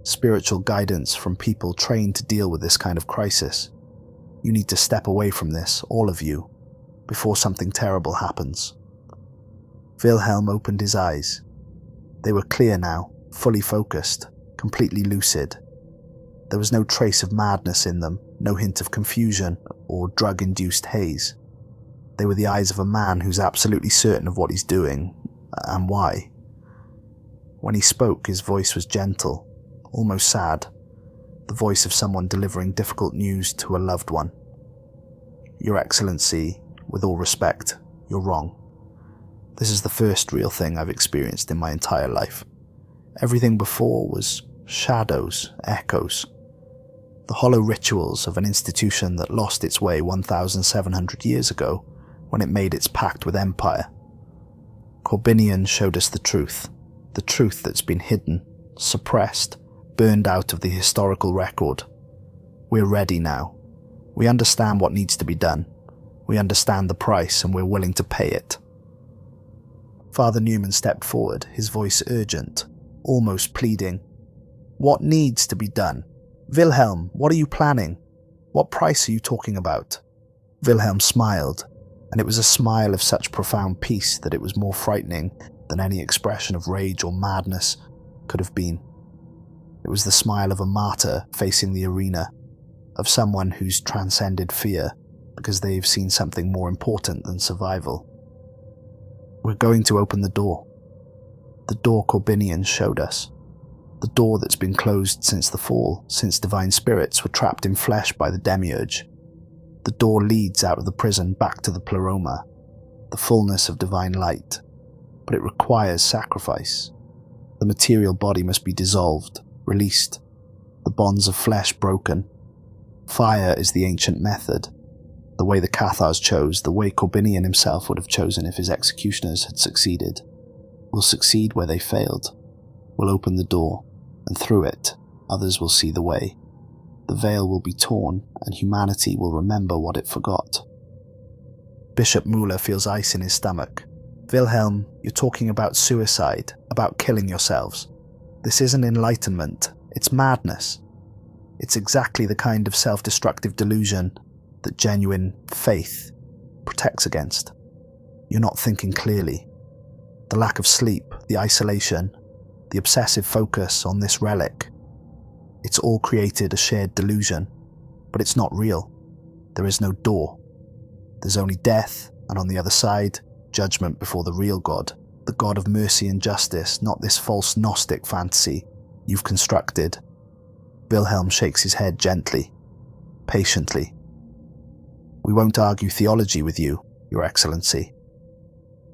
spiritual guidance from people trained to deal with this kind of crisis. You need to step away from this, all of you, before something terrible happens. Wilhelm opened his eyes. They were clear now, fully focused, completely lucid. There was no trace of madness in them, no hint of confusion or drug-induced haze. They were the eyes of a man who's absolutely certain of what he's doing, and why. When he spoke, his voice was gentle, almost sad, the voice of someone delivering difficult news to a loved one. Your Excellency, with all respect, you're wrong. This is the first real thing I've experienced in my entire life. Everything before was shadows, echoes, the hollow rituals of an institution that lost its way 1,700 years ago when it made its pact with Empire. Corbinian showed us the truth that's been hidden, suppressed, burned out of the historical record. We're ready now. We understand what needs to be done. We understand the price and we're willing to pay it. Father Newman stepped forward, his voice urgent, almost pleading. What needs to be done? Wilhelm, what are you planning? What price are you talking about? Wilhelm smiled, and it was a smile of such profound peace that it was more frightening than any expression of rage or madness could have been. It was the smile of a martyr facing the arena, of someone who's transcended fear because they've seen something more important than survival. We're going to open the door. The door Corbinian showed us. The door that's been closed since the fall, since divine spirits were trapped in flesh by the demiurge. The door leads out of the prison back to the pleroma, the fullness of divine light. But it requires sacrifice. The material body must be dissolved, released, the bonds of flesh broken. Fire is the ancient method, the way the Cathars chose, the way Corbinian himself would have chosen if his executioners had succeeded. We'll succeed where they failed. We'll open the door, and through it, others will see the way. The veil will be torn, and humanity will remember what it forgot. Bishop Müller feels ice in his stomach. Wilhelm, you're talking about suicide, about killing yourselves. This isn't enlightenment, it's madness. It's exactly the kind of self-destructive delusion that genuine faith protects against. You're not thinking clearly. The lack of sleep, the isolation, the obsessive focus on this relic, it's all created a shared delusion, but it's not real. There is no door. There's only death, and on the other side, judgment before the real God, the God of mercy and justice, not this false Gnostic fantasy you've constructed. Wilhelm shakes his head gently, patiently. We won't argue theology with you, Your Excellency.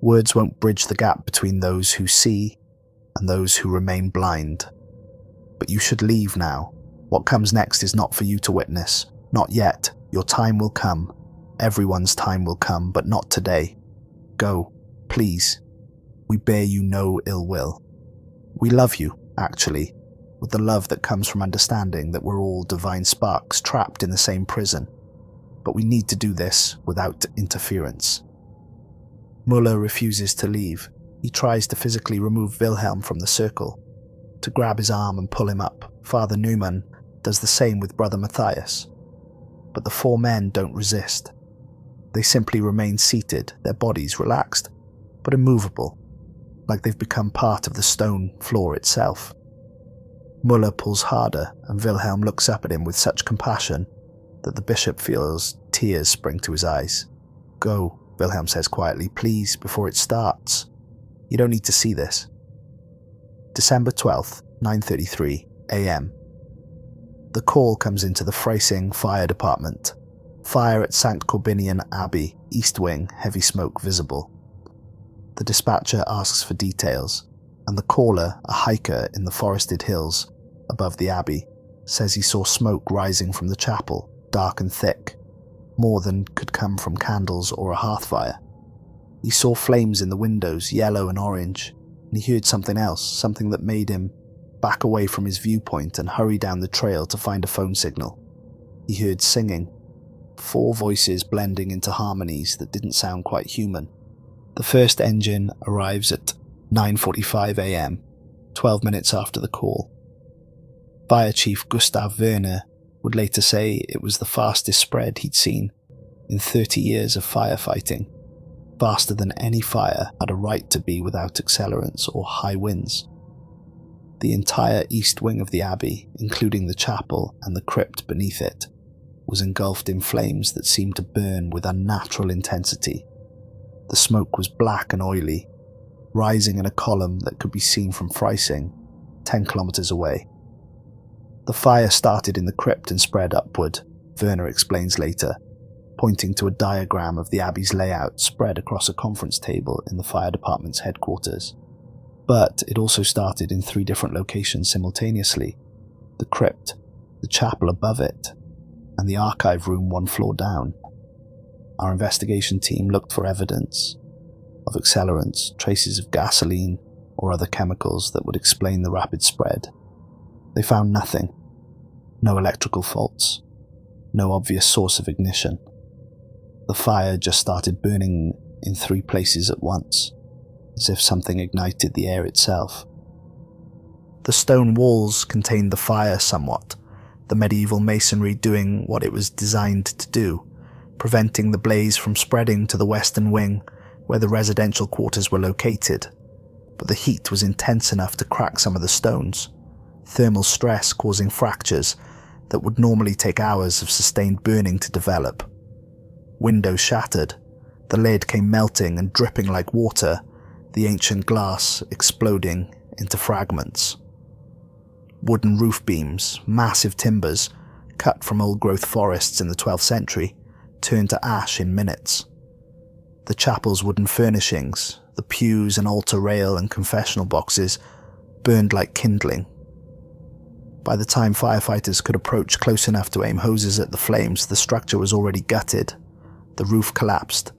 Words won't bridge the gap between those who see and those who remain blind. But you should leave now. What comes next is not for you to witness. Not yet. Your time will come. Everyone's time will come, but not today. Go, please. We bear you no ill will. We love you, actually, with the love that comes from understanding that we're all divine sparks trapped in the same prison. But we need to do this without interference. Müller refuses to leave. He tries to physically remove Wilhelm from the circle, to grab his arm and pull him up. Father Newman does the same with Brother Matthias. But the four men don't resist. They simply remain seated, their bodies relaxed, but immovable, like they've become part of the stone floor itself. Müller pulls harder, and Wilhelm looks up at him with such compassion that the bishop feels tears spring to his eyes. Go, Wilhelm says quietly, please, before it starts. You don't need to see this. December 12th, 9:33 a.m. The call comes into the Freising Fire Department. Fire at Sankt Korbinian Abbey, East Wing, heavy smoke visible. The dispatcher asks for details, and the caller, a hiker in the forested hills above the abbey, says he saw smoke rising from the chapel, dark and thick, more than could come from candles or a hearth fire. He saw flames in the windows, yellow and orange, and he heard something else, something that made him back away from his viewpoint and hurry down the trail to find a phone signal. He heard singing. 4 voices blending into harmonies that didn't sound quite human. The first engine arrives at 9:45 a.m., 12 minutes after the call. Fire Chief Gustav Werner would later say it was the fastest spread he'd seen in 30 years of firefighting, faster than any fire had a right to be without accelerants or high winds. The entire east wing of the abbey, including the chapel and the crypt beneath it, was engulfed in flames that seemed to burn with unnatural intensity. The smoke was black and oily, rising in a column that could be seen from Freising, 10 kilometers away. The fire started in the crypt and spread upward, Werner explains later, pointing to a diagram of the abbey's layout spread across a conference table in the fire department's headquarters. But it also started in 3 different locations simultaneously: the crypt, the chapel above it, and the archive room 1 floor down. Our investigation team looked for evidence of accelerants, traces of gasoline, or other chemicals that would explain the rapid spread. They found nothing. No electrical faults. No obvious source of ignition. The fire just started burning in 3 places at once, as if something ignited the air itself. The stone walls contained the fire somewhat, the medieval masonry doing what it was designed to do, preventing the blaze from spreading to the western wing where the residential quarters were located. But the heat was intense enough to crack some of the stones, thermal stress causing fractures that would normally take hours of sustained burning to develop. Windows shattered, the lid came melting and dripping like water, the ancient glass exploding into fragments. Wooden roof beams, massive timbers, cut from old-growth forests in the 12th century, turned to ash in minutes. The chapel's wooden furnishings, the pews and altar rail and confessional boxes, burned like kindling. By the time firefighters could approach close enough to aim hoses at the flames, the structure was already gutted. The roof collapsed,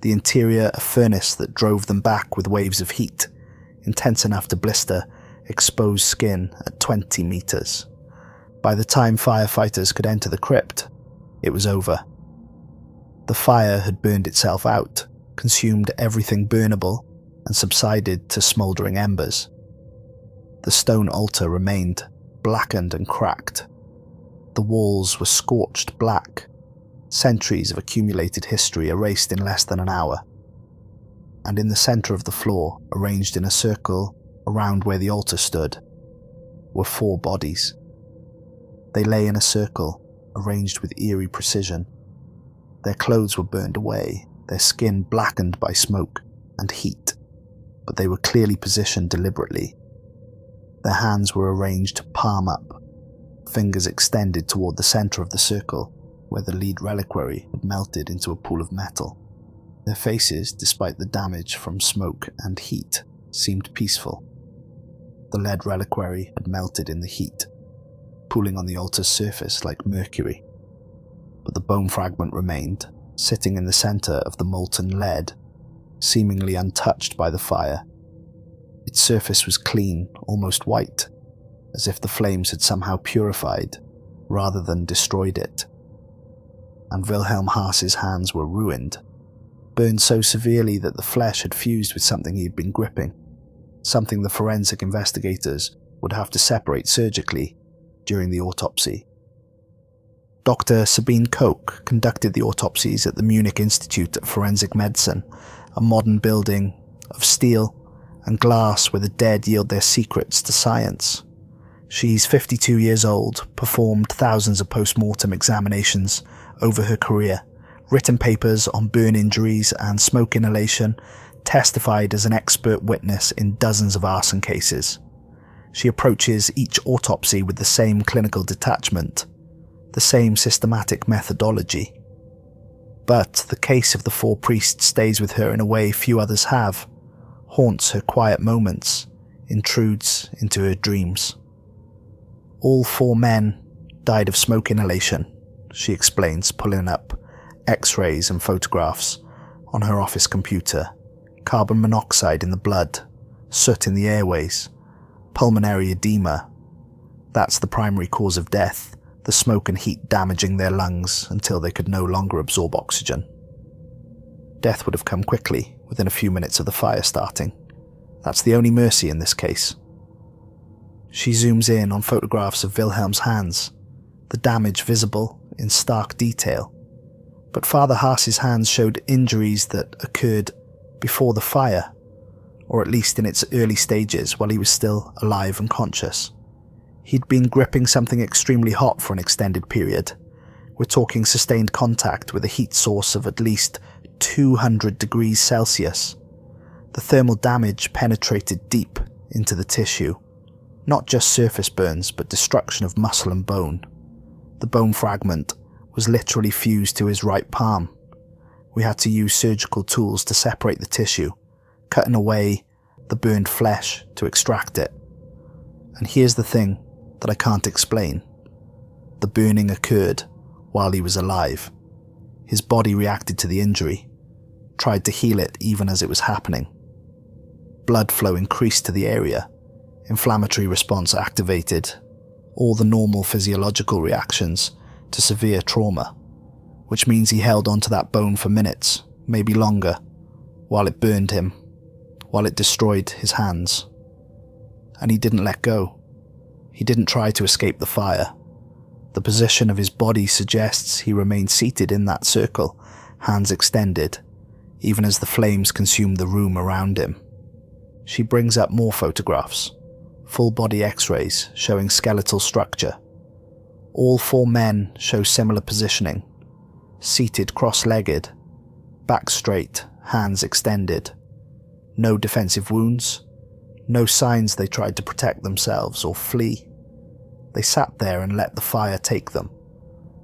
the interior a furnace that drove them back with waves of heat, intense enough to blister exposed skin at 20 meters. By the time firefighters could enter the crypt, it was over. The fire had burned itself out, consumed everything burnable, and subsided to smouldering embers. The stone altar remained, blackened and cracked. The walls were scorched black, centuries of accumulated history erased in less than an hour. And in the center of the floor, arranged in a circle around where the altar stood, were 4 bodies. They lay in a circle, arranged with eerie precision. Their clothes were burned away, their skin blackened by smoke and heat, but they were clearly positioned deliberately. Their hands were arranged palm up, fingers extended toward the center of the circle, where the lead reliquary had melted into a pool of metal. Their faces, despite the damage from smoke and heat, seemed peaceful. The lead reliquary had melted in the heat, pooling on the altar's surface like mercury. But the bone fragment remained, sitting in the center of the molten lead, seemingly untouched by the fire. Its surface was clean, almost white, as if the flames had somehow purified, rather than destroyed it. And Wilhelm Haas's hands were ruined, burned so severely that the flesh had fused with something he had been gripping, something the forensic investigators would have to separate surgically during the autopsy. Dr. Sabine Koch conducted the autopsies at the Munich Institute of Forensic Medicine, a modern building of steel and glass where the dead yield their secrets to science. She's 52 years old, performed thousands of post-mortem examinations over her career, written papers on burn injuries and smoke inhalation, testified as an expert witness in dozens of arson cases. She approaches each autopsy with the same clinical detachment, the same systematic methodology. But the case of the 4 priests stays with her in a way few others have, haunts her quiet moments, intrudes into her dreams. All 4 men died of smoke inhalation, she explains, pulling up X-rays and photographs on her office computer. Carbon monoxide in the blood, soot in the airways, pulmonary edema. That's the primary cause of death, the smoke and heat damaging their lungs until they could no longer absorb oxygen. Death would have come quickly, within a few minutes of the fire starting. That's the only mercy in this case. She zooms in on photographs of Wilhelm's hands, the damage visible in stark detail. But Father Haas's hands showed injuries that occurred before the fire, or at least in its early stages while he was still alive and conscious. He'd been gripping something extremely hot for an extended period. We're talking sustained contact with a heat source of at least 200 degrees Celsius. The thermal damage penetrated deep into the tissue. Not just surface burns, but destruction of muscle and bone. The bone fragment was literally fused to his right palm. We had to use surgical tools to separate the tissue, cutting away the burned flesh to extract it. And here's the thing that I can't explain. The burning occurred while he was alive. His body reacted to the injury, tried to heal it even as it was happening. Blood flow increased to the area. Inflammatory response activated. All the normal physiological reactions to severe trauma, which means he held onto that bone for minutes, maybe longer, while it burned him, while it destroyed his hands. And he didn't let go. He didn't try to escape the fire. The position of his body suggests he remained seated in that circle, hands extended, even as the flames consumed the room around him. She brings up more photographs, full body x-rays showing skeletal structure. All 4 men show similar positioning, seated cross-legged, back straight, hands extended. No defensive wounds, no signs they tried to protect themselves or flee. They sat there and let the fire take them.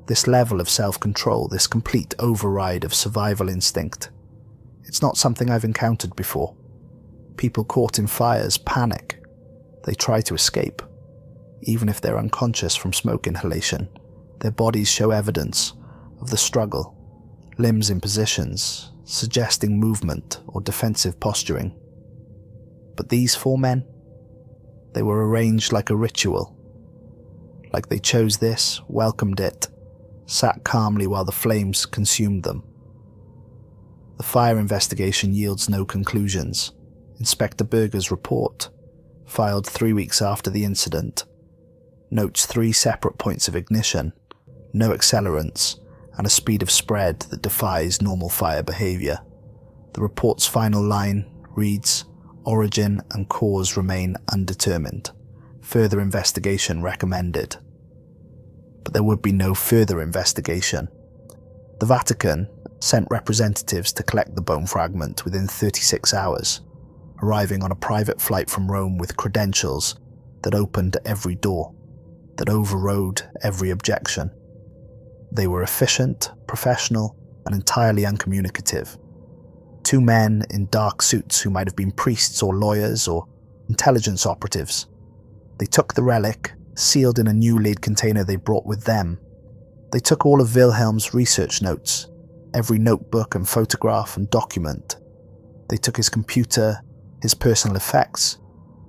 This level of self-control, this complete override of survival instinct. It's not something I've encountered before. People caught in fires panic. They try to escape. Even if they're unconscious from smoke inhalation, their bodies show evidence of the struggle, limbs in positions, suggesting movement or defensive posturing. But these 4 men, they were arranged like a ritual. Like they chose this, welcomed it, sat calmly while the flames consumed them. The fire investigation yields no conclusions. Inspector Berger's report, filed 3 weeks after the incident, notes 3 separate points of ignition, no accelerants, and a speed of spread that defies normal fire behavior. The report's final line reads, "Origin and cause remain undetermined. Further investigation recommended." But there would be no further investigation. The Vatican sent representatives to collect the bone fragment within 36 hours, arriving on a private flight from Rome with credentials that opened every door, that overrode every objection. They were efficient, professional, and entirely uncommunicative. 2 men in dark suits who might have been priests or lawyers or intelligence operatives. They took the relic, sealed in a new lead container they brought with them. They took all of Wilhelm's research notes, every notebook and photograph and document. They took his computer, his personal effects,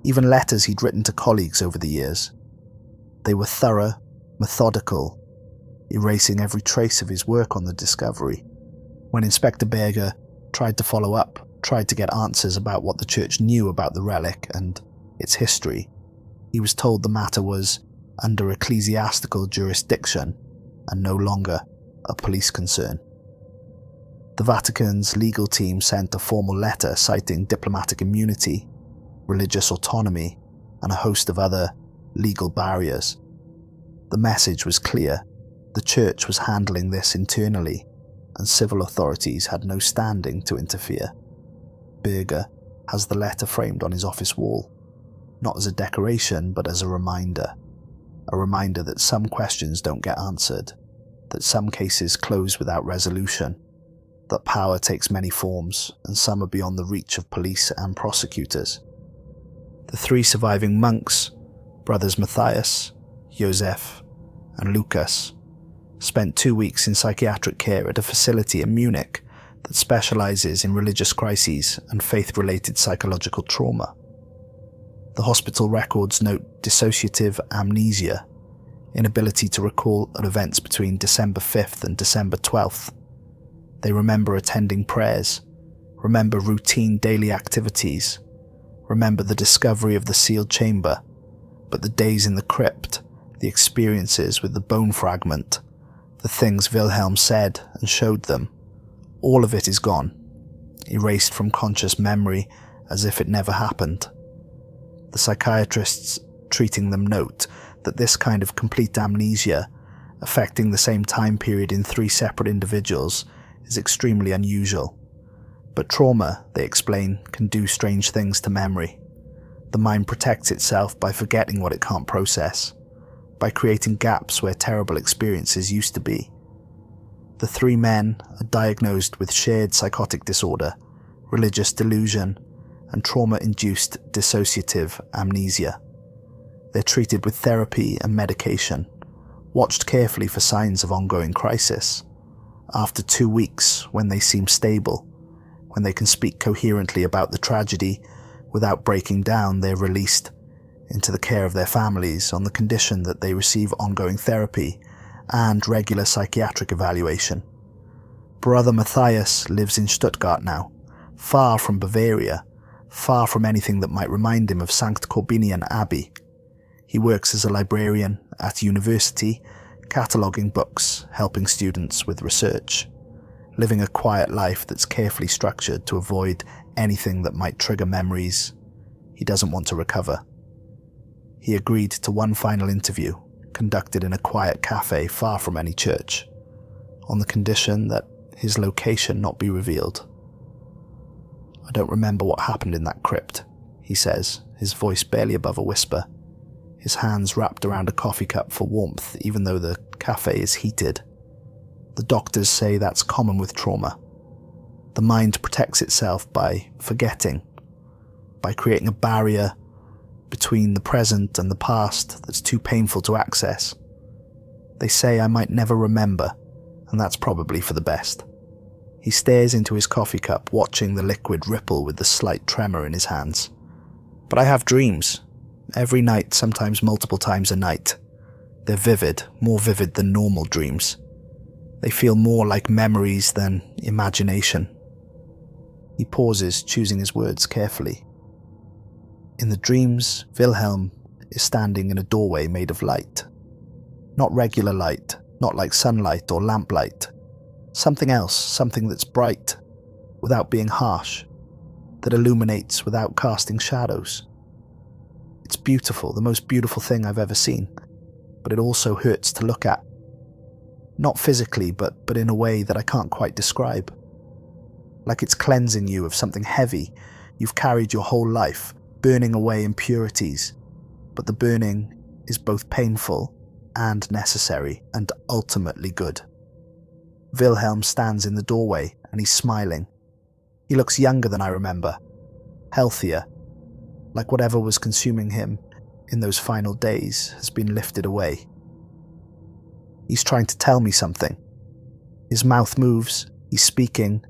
even letters he'd written to colleagues over the years. They were thorough, methodical, erasing every trace of his work on the discovery. When Inspector Berger tried to follow up, tried to get answers about what the church knew about the relic and its history, he was told the matter was under ecclesiastical jurisdiction and no longer a police concern. The Vatican's legal team sent a formal letter citing diplomatic immunity, religious autonomy, and a host of other legal barriers. The message was clear. The church was handling this internally, and civil authorities had no standing to interfere. Berger has the letter framed on his office wall, not as a decoration, but as a reminder that some questions don't get answered, that some cases close without resolution, that power takes many forms, and some are beyond the reach of police and prosecutors. The 3 surviving monks, brothers Matthias, Joseph, and Lucas, spent 2 weeks in psychiatric care at a facility in Munich that specializes in religious crises and faith-related psychological trauma. The hospital records note dissociative amnesia, inability to recall events between December 5th and December 12th. They remember attending prayers, remember routine daily activities, remember the discovery of the sealed chamber, but the days in the crypt, the experiences with the bone fragment, the things Wilhelm said and showed them, all of it is gone, erased from conscious memory as if it never happened. The psychiatrists treating them note that this kind of complete amnesia, affecting the same time period in 3 separate individuals, is extremely unusual. But trauma, they explain, can do strange things to memory. The mind protects itself by forgetting what it can't process, by creating gaps where terrible experiences used to be. The 3 men are diagnosed with shared psychotic disorder, religious delusion, and trauma-induced dissociative amnesia. They're treated with therapy and medication, watched carefully for signs of ongoing crisis. After 2 weeks, when they seem stable, when they can speak coherently about the tragedy without breaking down, they're released into the care of their families on the condition that they receive ongoing therapy and regular psychiatric evaluation. Brother Matthias lives in Stuttgart now, far from Bavaria, far from anything that might remind him of Sankt Korbinian Abbey. He works as a librarian at university, cataloguing books, helping students with research, living a quiet life that's carefully structured to avoid anything that might trigger memories he doesn't want to recover. He agreed to one final interview, conducted in a quiet cafe far from any church, on the condition that his location not be revealed. "I don't remember what happened in that crypt," he says, his voice barely above a whisper, his hands wrapped around a coffee cup for warmth even though the cafe is heated. The doctors say that's common with trauma. The mind protects itself by forgetting, by creating a barrier between the present and the past that's too painful to access. They say I might never remember, and that's probably for the best. He stares into his coffee cup, watching the liquid ripple with the slight tremor in his hands. "But I have dreams. Every night, sometimes multiple times a night. They're vivid, more vivid than normal dreams. They feel more like memories than imagination." He pauses, choosing his words carefully. In the dreams, Wilhelm is standing in a doorway made of light. Not regular light, not like sunlight or lamplight. Something else, something that's bright, without being harsh, that illuminates without casting shadows. It's beautiful, the most beautiful thing I've ever seen, but it also hurts to look at. Not physically, but in a way that I can't quite describe. Like it's cleansing you of something heavy you've carried your whole life, burning away impurities, but the burning is both painful and necessary and ultimately good. Wilhelm stands in the doorway and he's smiling. He looks younger than I remember, healthier, like whatever was consuming him in those final days has been lifted away. He's trying to tell me something. His mouth moves, he's speaking,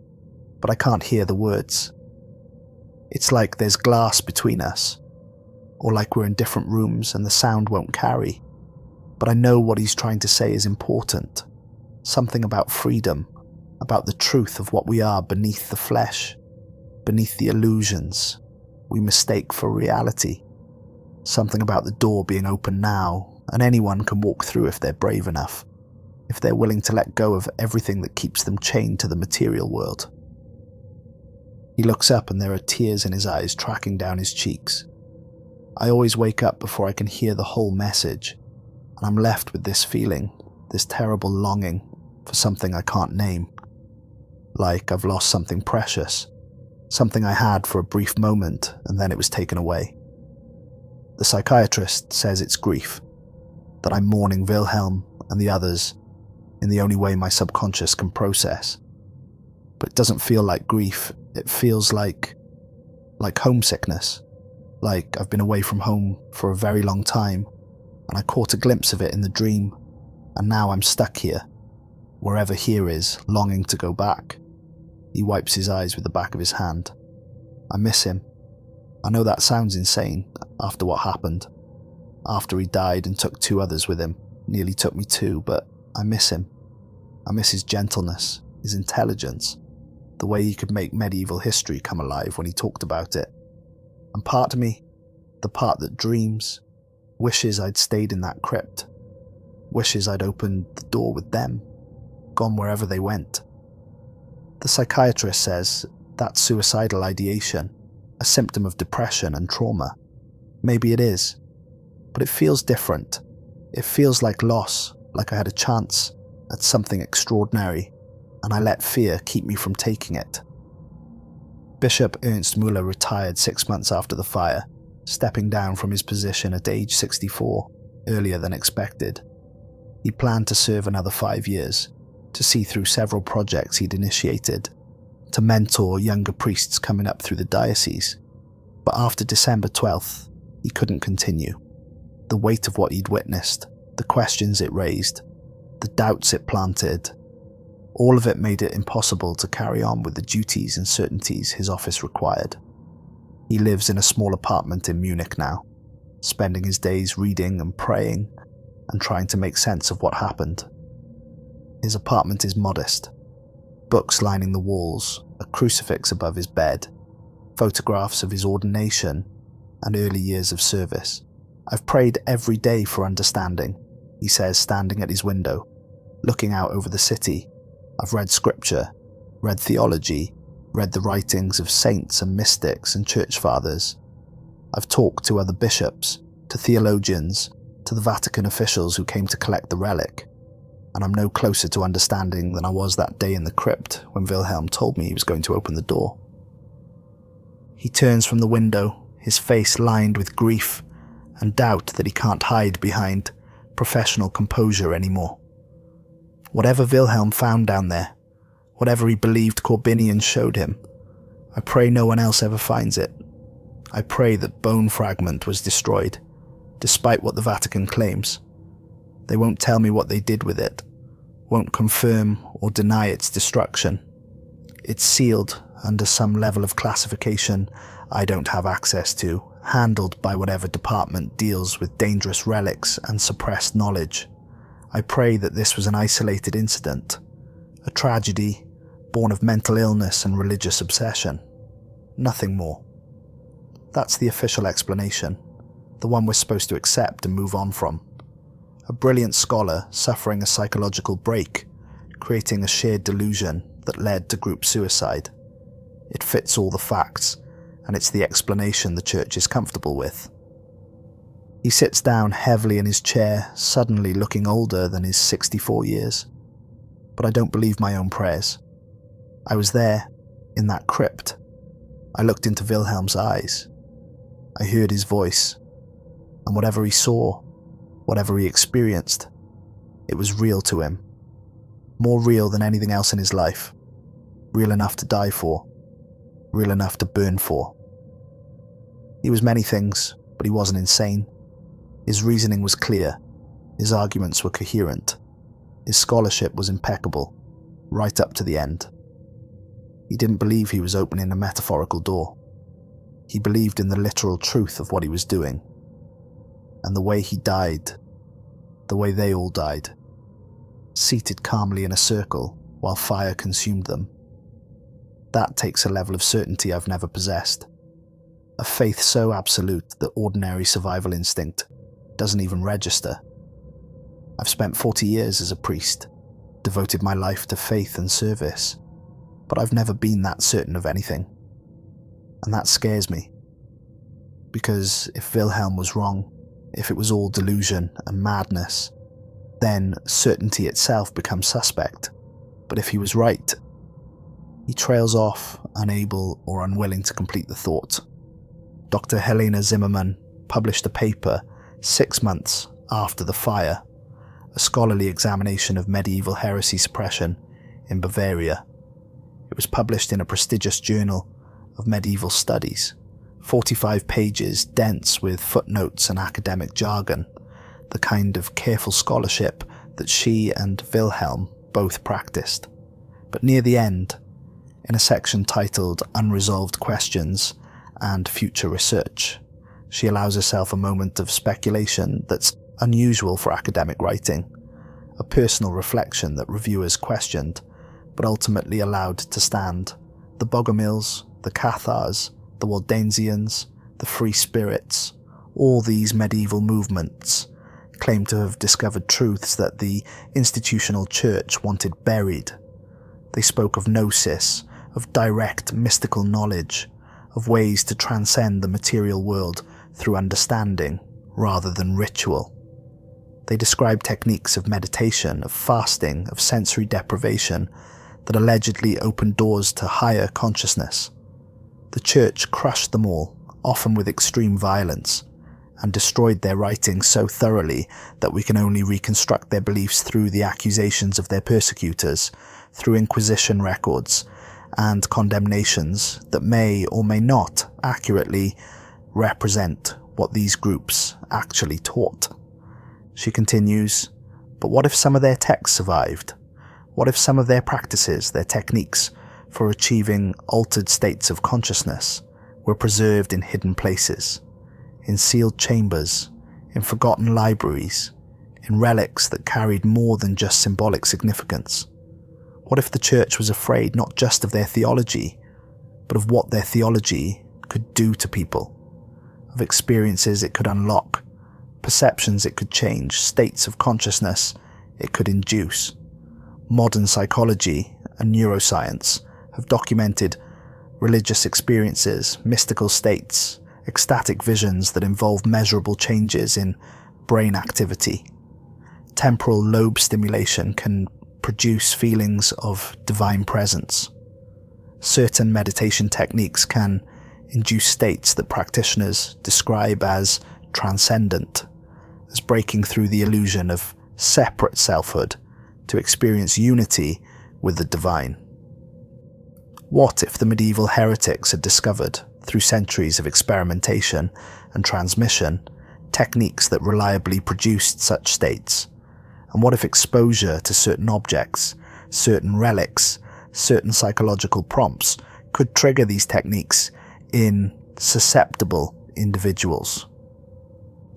but I can't hear the words. It's like there's glass between us, or like we're in different rooms and the sound won't carry. But I know what he's trying to say is important. Something about freedom, about the truth of what we are beneath the flesh, beneath the illusions we mistake for reality. Something about the door being open now, and anyone can walk through if they're brave enough, if they're willing to let go of everything that keeps them chained to the material world. He looks up and there are tears in his eyes tracking down his cheeks. I always wake up before I can hear the whole message, and I'm left with this feeling, this terrible longing for something I can't name. Like I've lost something precious, something I had for a brief moment and then it was taken away. The psychiatrist says it's grief, that I'm mourning Wilhelm and the others in the only way my subconscious can process. But it doesn't feel like grief, it feels like homesickness, like I've been away from home for a very long time and I caught a glimpse of it in the dream, and now I'm stuck here, wherever here is, longing to go back. He wipes his eyes with the back of his hand. I miss him. I know that sounds insane after what happened, after he died and took 2 others with him, nearly took me too, but I miss him. I miss his gentleness, his intelligence, the way he could make medieval history come alive when he talked about it. And part of me, the part that dreams, wishes I'd stayed in that crypt, wishes I'd opened the door with them, gone wherever they went. The psychiatrist says that's suicidal ideation, a symptom of depression and trauma. Maybe it is, but it feels different. It feels like loss, like I had a chance at something extraordinary, and I let fear keep me from taking it. Bishop Ernst Müller retired 6 months after the fire, stepping down from his position at age 64, earlier than expected. He planned to serve another 5 years, to see through several projects he'd initiated, to mentor younger priests coming up through the diocese. But after December 12th, he couldn't continue. The weight of what he'd witnessed, the questions it raised, the doubts it planted, all of it made it impossible to carry on with the duties and certainties his office required. He lives in a small apartment in Munich now, spending his days reading and praying and trying to make sense of what happened. His apartment is modest. Books lining the walls, a crucifix above his bed, photographs of his ordination and early years of service. I've prayed every day for understanding, he says, standing at his window, looking out over the city. I've read scripture, read theology, read the writings of saints and mystics and church fathers. I've talked to other bishops, to theologians, to the Vatican officials who came to collect the relic, and I'm no closer to understanding than I was that day in the crypt when Wilhelm told me he was going to open the door. He turns from the window, his face lined with grief and doubt that he can't hide behind professional composure anymore. Whatever Wilhelm found down there, whatever he believed Corbinian showed him, I pray no one else ever finds it. I pray that bone fragment was destroyed, despite what the Vatican claims. They won't tell me what they did with it, won't confirm or deny its destruction. It's sealed under some level of classification I don't have access to, handled by whatever department deals with dangerous relics and suppressed knowledge. I pray that this was an isolated incident, a tragedy born of mental illness and religious obsession. Nothing more. That's the official explanation, the one we're supposed to accept and move on from. A brilliant scholar suffering a psychological break, creating a shared delusion that led to group suicide. It fits all the facts, and it's the explanation the church is comfortable with. He sits down heavily in his chair, suddenly looking older than his 64 years. But I don't believe my own prayers. I was there, in that crypt. I looked into Wilhelm's eyes. I heard his voice. And whatever he saw, whatever he experienced, it was real to him. More real than anything else in his life. Real enough to die for. Real enough to burn for. He was many things, but he wasn't insane. His reasoning was clear. His arguments were coherent. His scholarship was impeccable, right up to the end. He didn't believe he was opening a metaphorical door. He believed in the literal truth of what he was doing. And the way he died, the way they all died, seated calmly in a circle while fire consumed them. That takes a level of certainty I've never possessed. A faith so absolute that ordinary survival instinct doesn't even register. I've spent 40 years as a priest, devoted my life to faith and service, but I've never been that certain of anything. And that scares me. Because if Wilhelm was wrong, if it was all delusion and madness, then certainty itself becomes suspect. But if he was right, he trails off, unable or unwilling to complete the thought. Dr. Helena Zimmermann published a paper 6 months after the fire, a scholarly examination of medieval heresy suppression in Bavaria. It was published in a prestigious journal of medieval studies, 45 pages dense with footnotes and academic jargon, the kind of careful scholarship that she and Wilhelm both practiced. But near the end, in a section titled Unresolved Questions and Future Research, she allows herself a moment of speculation that's unusual for academic writing, a personal reflection that reviewers questioned, but ultimately allowed to stand. The Bogomils, the Cathars, the Waldensians, the Free Spirits, all these medieval movements claim to have discovered truths that the institutional church wanted buried. They spoke of gnosis, of direct mystical knowledge, of ways to transcend the material world through understanding rather than ritual. They described techniques of meditation, of fasting, of sensory deprivation that allegedly opened doors to higher consciousness. The church crushed them all, often with extreme violence, and destroyed their writings so thoroughly that we can only reconstruct their beliefs through the accusations of their persecutors, through Inquisition records, and condemnations that may or may not accurately represent what these groups actually taught. She continues, but what if some of their texts survived? What if some of their practices, their techniques for achieving altered states of consciousness, were preserved in hidden places, in sealed chambers, in forgotten libraries, in relics that carried more than just symbolic significance? What if the church was afraid not just of their theology, but of what their theology could do to people, of experiences it could unlock, perceptions it could change, states of consciousness it could induce? Modern psychology and neuroscience have documented religious experiences, mystical states, ecstatic visions that involve measurable changes in brain activity. Temporal lobe stimulation can produce feelings of divine presence. Certain meditation techniques can induce states that practitioners describe as transcendent, as breaking through the illusion of separate selfhood to experience unity with the divine. What if the medieval heretics had discovered, through centuries of experimentation and transmission, techniques that reliably produced such states? And what if exposure to certain objects, certain relics, certain psychological prompts could trigger these techniques in susceptible individuals?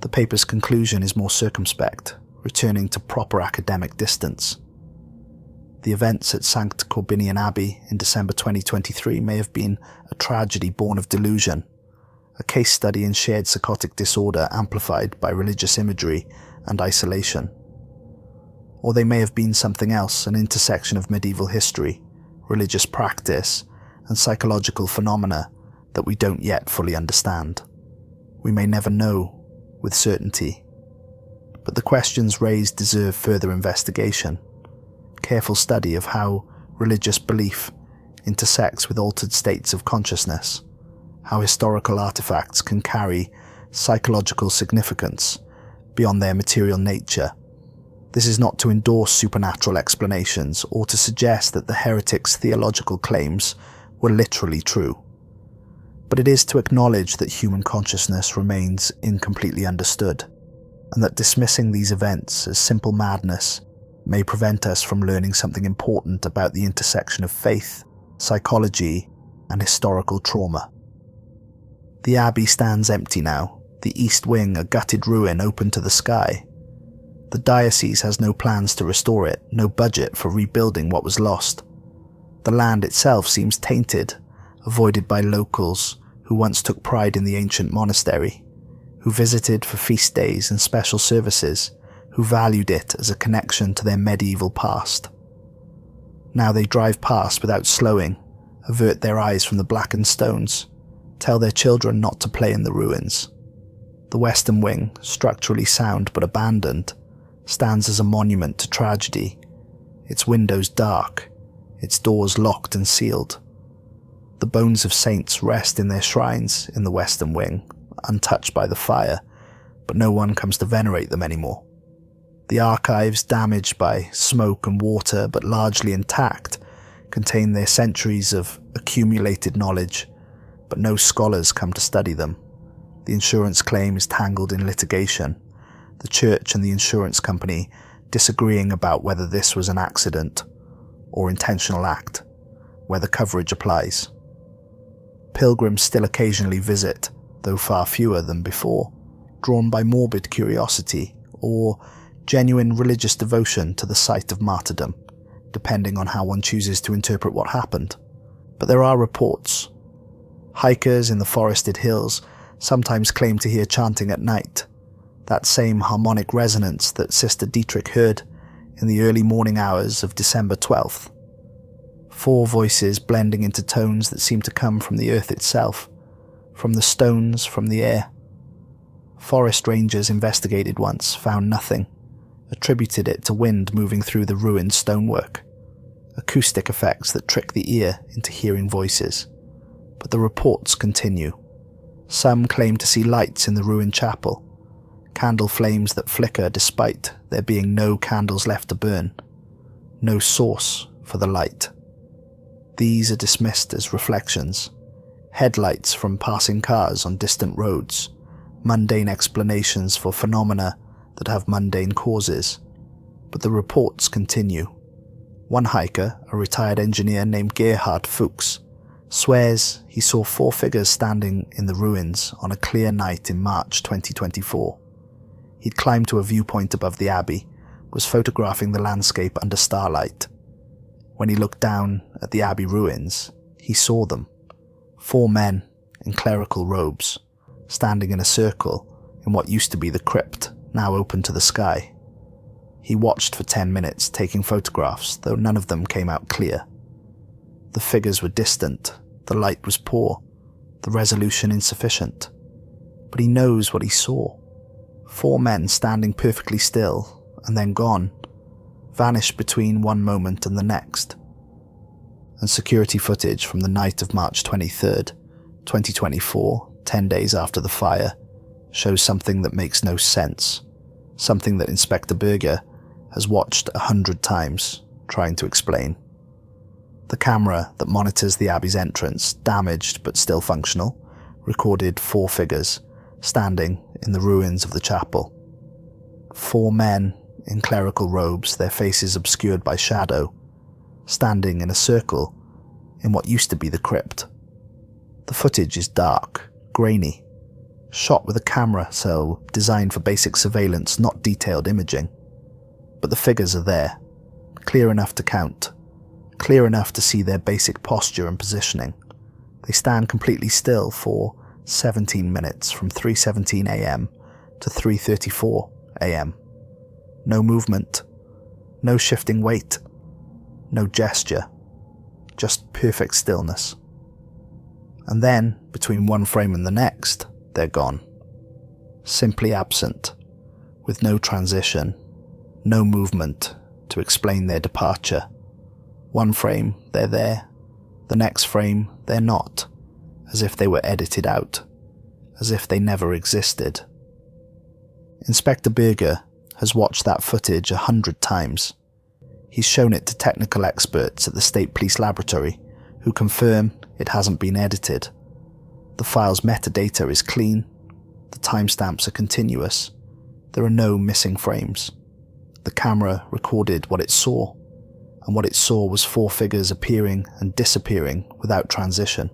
The paper's conclusion is more circumspect, returning to proper academic distance. The events at Sankt Korbinian Abbey in December 2023 may have been a tragedy born of delusion, a case study in shared psychotic disorder amplified by religious imagery and isolation. Or they may have been something else, an intersection of medieval history, religious practice, and psychological phenomena that we don't yet fully understand. We may never know with certainty, but the questions raised deserve further investigation, careful study of how religious belief intersects with altered states of consciousness, how historical artifacts can carry psychological significance beyond their material nature. This is not to endorse supernatural explanations or to suggest that the heretics' theological claims were literally true, but it is to acknowledge that human consciousness remains incompletely understood, and that dismissing these events as simple madness may prevent us from learning something important about the intersection of faith, psychology, and historical trauma. The abbey stands empty now, the east wing a gutted ruin open to the sky. The diocese has no plans to restore it, no budget for rebuilding what was lost. The land itself seems tainted, avoided by locals who once took pride in the ancient monastery, who visited for feast days and special services, who valued it as a connection to their medieval past. Now they drive past without slowing, avert their eyes from the blackened stones, tell their children not to play in the ruins. The western wing, structurally sound but abandoned, stands as a monument to tragedy, its windows dark, its doors locked and sealed. The bones of saints rest in their shrines in the western wing, untouched by the fire, but no one comes to venerate them anymore. The archives, damaged by smoke and water but largely intact, contain their centuries of accumulated knowledge, but no scholars come to study them. The insurance claim is tangled in litigation, the church and the insurance company disagreeing about whether this was an accident or intentional act, whether coverage applies. Pilgrims still occasionally visit, though far fewer than before, drawn by morbid curiosity or genuine religious devotion to the site of martyrdom, depending on how one chooses to interpret what happened. But there are reports. Hikers in the forested hills sometimes claim to hear chanting at night, that same harmonic resonance that Sister Dietrich heard in the early morning hours of December 12th. 4 voices blending into tones that seem to come from the earth itself, from the stones, from the air. Forest rangers investigated once, found nothing, attributed it to wind moving through the ruined stonework, acoustic effects that trick the ear into hearing voices. But the reports continue. Some claim to see lights in the ruined chapel, candle flames that flicker despite there being no candles left to burn, no source for the light. These are dismissed as reflections, headlights from passing cars on distant roads, mundane explanations for phenomena that have mundane causes. But the reports continue. One hiker, a retired engineer named Gerhard Fuchs, swears he saw 4 figures standing in the ruins on a clear night in March 2024. He'd climbed to a viewpoint above the abbey, was photographing the landscape under starlight. When he looked down at the abbey ruins, he saw them. 4 men in clerical robes, standing in a circle in what used to be the crypt, now open to the sky. He watched for 10 minutes, taking photographs, though none of them came out clear. The figures were distant, the light was poor, the resolution insufficient. But he knows what he saw. 4 men standing perfectly still, and then gone, vanished between one moment and the next. And security footage from the night of March 23rd, 2024, 10 days after the fire, shows something that makes no sense, something that Inspector Berger has watched 100 times, trying to explain. The camera that monitors the abbey's entrance, damaged but still functional, recorded 4 figures standing in the ruins of the chapel. 4 men in clerical robes, their faces obscured by shadow, standing in a circle in what used to be the crypt. The footage is dark, grainy, shot with a camera so designed for basic surveillance, not detailed imaging. But the figures are there, clear enough to count, clear enough to see their basic posture and positioning. They stand completely still for 17 minutes from 3:17 a.m. to 3:34 a.m. No movement, no shifting weight, no gesture, just perfect stillness. And then, between one frame and the next, they're gone. Simply absent, with no transition, no movement to explain their departure. One frame, they're there. The next frame, they're not, as if they were edited out, as if they never existed. Inspector Berger has watched that footage 100 times. He's shown it to technical experts at the State Police Laboratory, who confirm it hasn't been edited. The file's metadata is clean, the timestamps are continuous, there are no missing frames. The camera recorded what it saw, and what it saw was 4 figures appearing and disappearing without transition.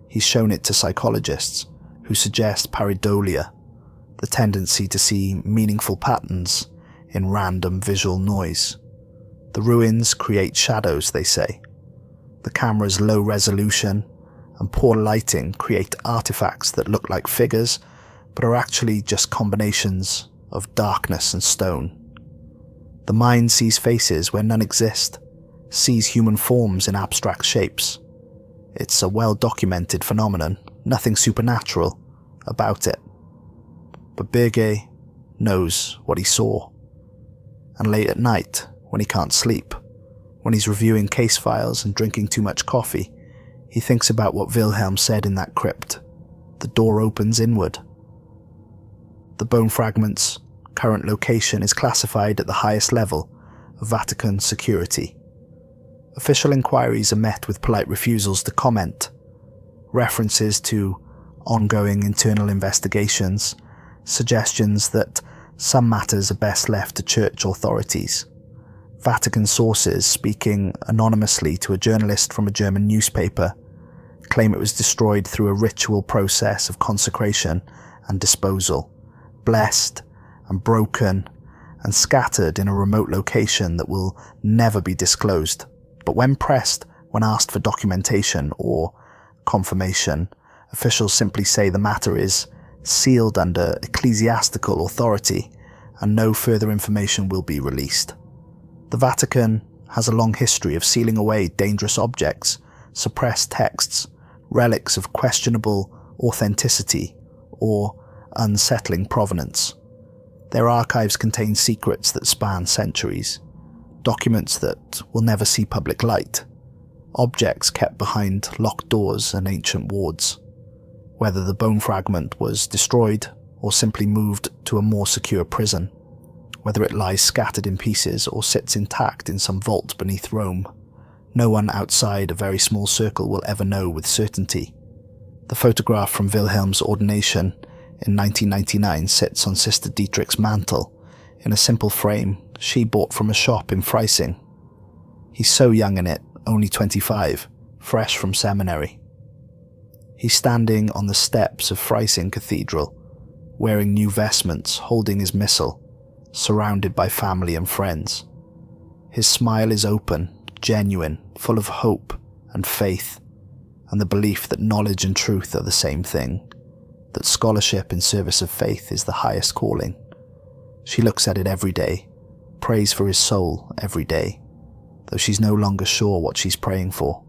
He's shown it to psychologists, who suggest pareidolia, the tendency to see meaningful patterns in random visual noise. The ruins create shadows, they say. The camera's low resolution and poor lighting create artifacts that look like figures, but are actually just combinations of darkness and stone. The mind sees faces where none exist, sees human forms in abstract shapes. It's a well-documented phenomenon, nothing supernatural about it. But Berger knows what he saw. And late at night, when he can't sleep, when he's reviewing case files and drinking too much coffee, he thinks about what Wilhelm said in that crypt. The door opens inward. The bone fragment's current location is classified at the highest level of Vatican security. Official inquiries are met with polite refusals to comment. References to ongoing internal investigations, suggestions that some matters are best left to church authorities. Vatican sources, speaking anonymously to a journalist from a German newspaper, claim it was destroyed through a ritual process of consecration and disposal, blessed and broken and scattered in a remote location that will never be disclosed. But when pressed, when asked for documentation or confirmation, officials simply say the matter is sealed under ecclesiastical authority and no further information will be released. The Vatican has a long history of sealing away dangerous objects, suppressed texts, relics of questionable authenticity or unsettling provenance. Their archives contain secrets that span centuries, documents that will never see public light, objects kept behind locked doors and ancient wards. Whether the bone fragment was destroyed or simply moved to a more secure prison, whether it lies scattered in pieces or sits intact in some vault beneath Rome, no one outside a very small circle will ever know with certainty. The photograph from Wilhelm's ordination in 1999 sits on Sister Dietrich's mantle in a simple frame she bought from a shop in Freising. He's so young in it, only 25, fresh from seminary. He's standing on the steps of Freising Cathedral, wearing new vestments, holding his missal, surrounded by family and friends. His smile is open, genuine, full of hope and faith, and the belief that knowledge and truth are the same thing, that scholarship in service of faith is the highest calling. She looks at it every day, prays for his soul every day, though she's no longer sure what she's praying for.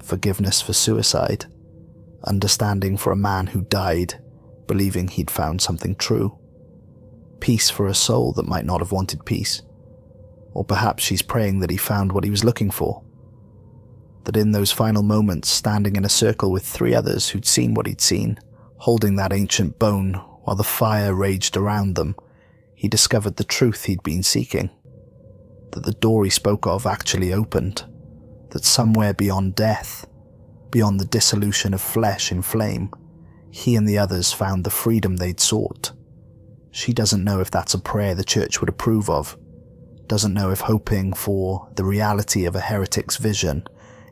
Forgiveness for suicide, understanding for a man who died, believing he'd found something true, peace for a soul that might not have wanted peace, or perhaps she's praying that he found what he was looking for, that in those final moments, standing in a circle with 3 others who'd seen what he'd seen, holding that ancient bone while the fire raged around them, he discovered the truth he'd been seeking, that the door he spoke of actually opened, that somewhere beyond death, beyond the dissolution of flesh in flame, he and the others found the freedom they'd sought. She doesn't know if that's a prayer the church would approve of, doesn't know if hoping for the reality of a heretic's vision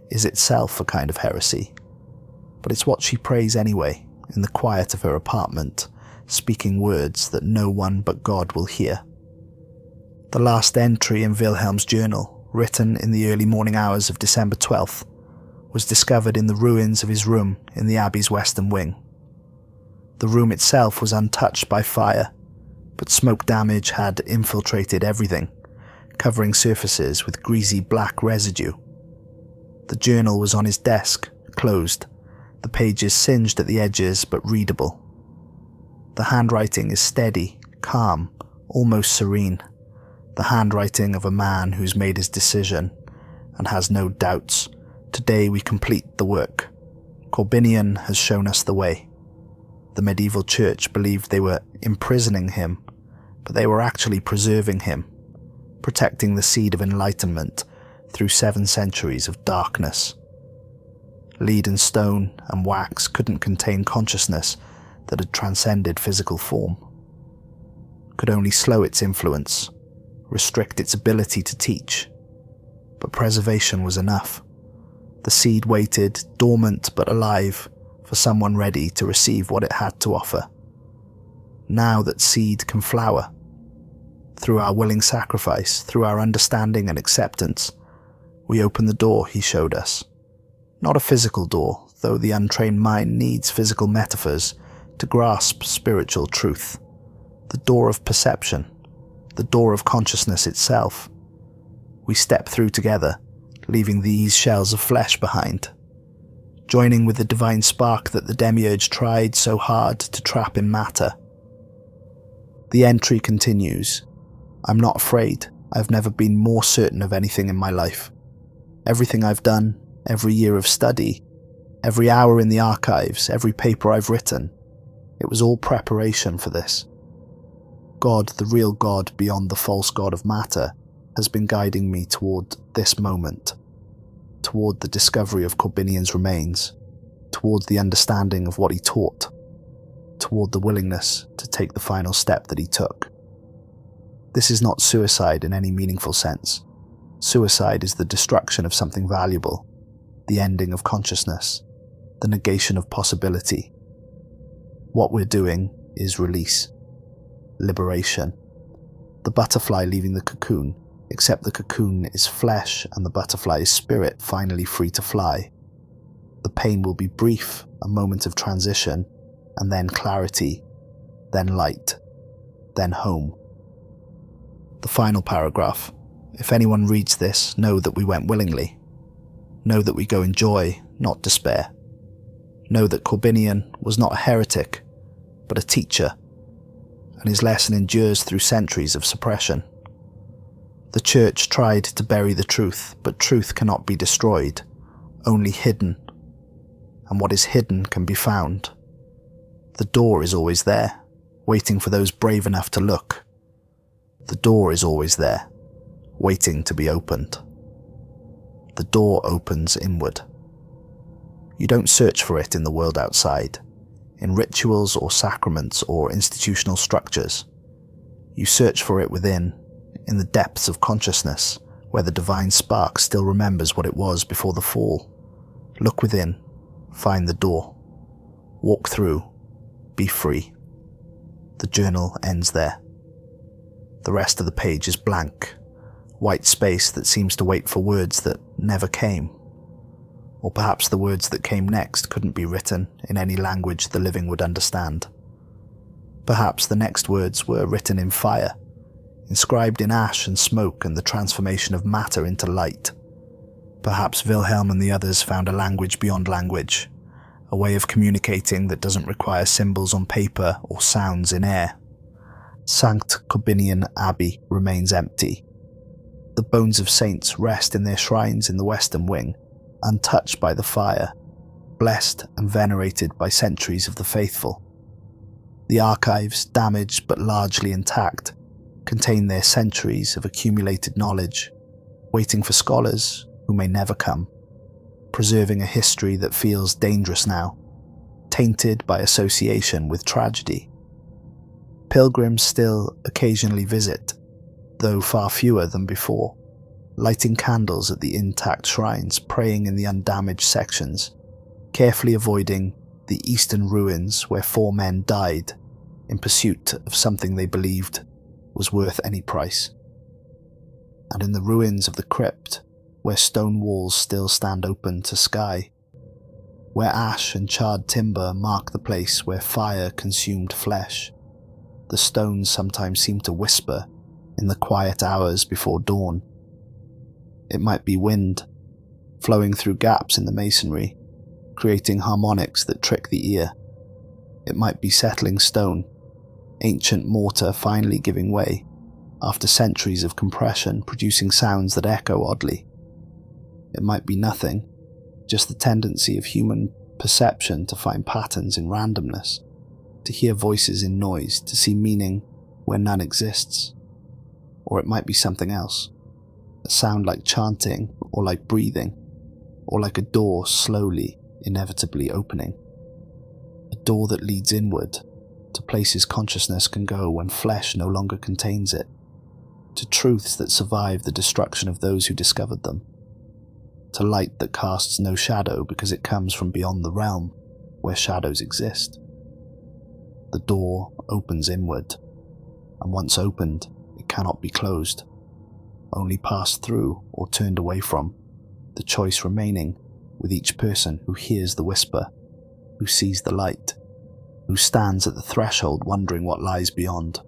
is itself a kind of heresy. But it's what she prays anyway, in the quiet of her apartment, speaking words that no one but God will hear. The last entry in Wilhelm's journal, written in the early morning hours of December 12th, was discovered in the ruins of his room in the Abbey's western wing. The room itself was untouched by fire, but smoke damage had infiltrated everything, covering surfaces with greasy black residue. The journal was on his desk, closed, the pages singed at the edges but readable. The handwriting is steady, calm, almost serene, the handwriting of a man who's made his decision and has no doubts. Today we complete the work. Korbinian has shown us the way. The medieval church believed they were imprisoning him, but they were actually preserving him, protecting the seed of enlightenment through 7 centuries of darkness. Lead and stone and wax couldn't contain consciousness that had transcended physical form, could only slow its influence, restrict its ability to teach. But preservation was enough. The seed waited, dormant but alive, for someone ready to receive what it had to offer. Now that seed can flower. Through our willing sacrifice, through our understanding and acceptance, we open the door he showed us. Not a physical door, though the untrained mind needs physical metaphors to grasp spiritual truth. The door of perception, the door of consciousness itself. We step through together, leaving these shells of flesh behind, joining with the divine spark that the demiurge tried so hard to trap in matter. The entry continues. I'm not afraid. I've never been more certain of anything in my life. Everything I've done, every year of study, every hour in the archives, every paper I've written, it was all preparation for this. God, the real God beyond the false God of matter, has been guiding me toward this moment, toward the discovery of Korbinian's remains, towards the understanding of what he taught, toward the willingness to take the final step that he took. This is not suicide in any meaningful sense. Suicide is the destruction of something valuable, the ending of consciousness, the negation of possibility. What we're doing is release, liberation. the butterfly leaving the cocoon, except the cocoon is flesh and the butterfly is spirit finally free to fly. The pain will be brief, a moment of transition, and then clarity, then light, then home. The final paragraph. If anyone reads this, know that we went willingly. Know that we go in joy, not despair. Know that Corbinian was not a heretic, but a teacher, and his lesson endures through centuries of suppression. The Church tried to bury the truth, but truth cannot be destroyed, only hidden. And what is hidden can be found. The door is always there, waiting for those brave enough to look. The door is always there, waiting to be opened. The door opens inward. You don't search for it in the world outside, in rituals or sacraments or institutional structures. You search for it within, in the depths of consciousness, where the divine spark still remembers what it was before the fall. Look within, find the door. Walk through, be free. The journal ends there. The rest of the page is blank, white space that seems to wait for words that never came. Or perhaps the words that came next couldn't be written in any language the living would understand. Perhaps the next words were written in fire, inscribed in ash and smoke and the transformation of matter into light. Perhaps Wilhelm and the others found a language beyond language, a way of communicating that doesn't require symbols on paper or sounds in air. Sankt Korbinian Abbey remains empty. The bones of saints rest in their shrines in the western wing, untouched by the fire, blessed and venerated by centuries of the faithful. The archives, damaged but largely intact, contain their centuries of accumulated knowledge, waiting for scholars who may never come, preserving a history that feels dangerous now, tainted by association with tragedy. Pilgrims still occasionally visit, though far fewer than before, lighting candles at the intact shrines, praying in the undamaged sections, carefully avoiding the eastern ruins where 4 men died in pursuit of something they believed was worth any price. And in the ruins of the crypt, where stone walls still stand open to sky, where ash and charred timber mark the place where fire consumed flesh, the stones sometimes seem to whisper in the quiet hours before dawn. It might be wind, flowing through gaps in the masonry, creating harmonics that trick the ear. It might be settling stone, ancient mortar finally giving way, after centuries of compression producing sounds that echo oddly. It might be nothing, just the tendency of human perception to find patterns in randomness, to hear voices in noise, to see meaning where none exists. Or it might be something else, a sound like chanting, or like breathing, or like a door slowly, inevitably opening. A door that leads inward, to places consciousness can go when flesh no longer contains it, to truths that survive the destruction of those who discovered them, to light that casts no shadow because it comes from beyond the realm where shadows exist. The door opens inward, and once opened, it cannot be closed, only passed through or turned away from, the choice remaining with each person who hears the whisper, who sees the light, who stands at the threshold wondering what lies beyond.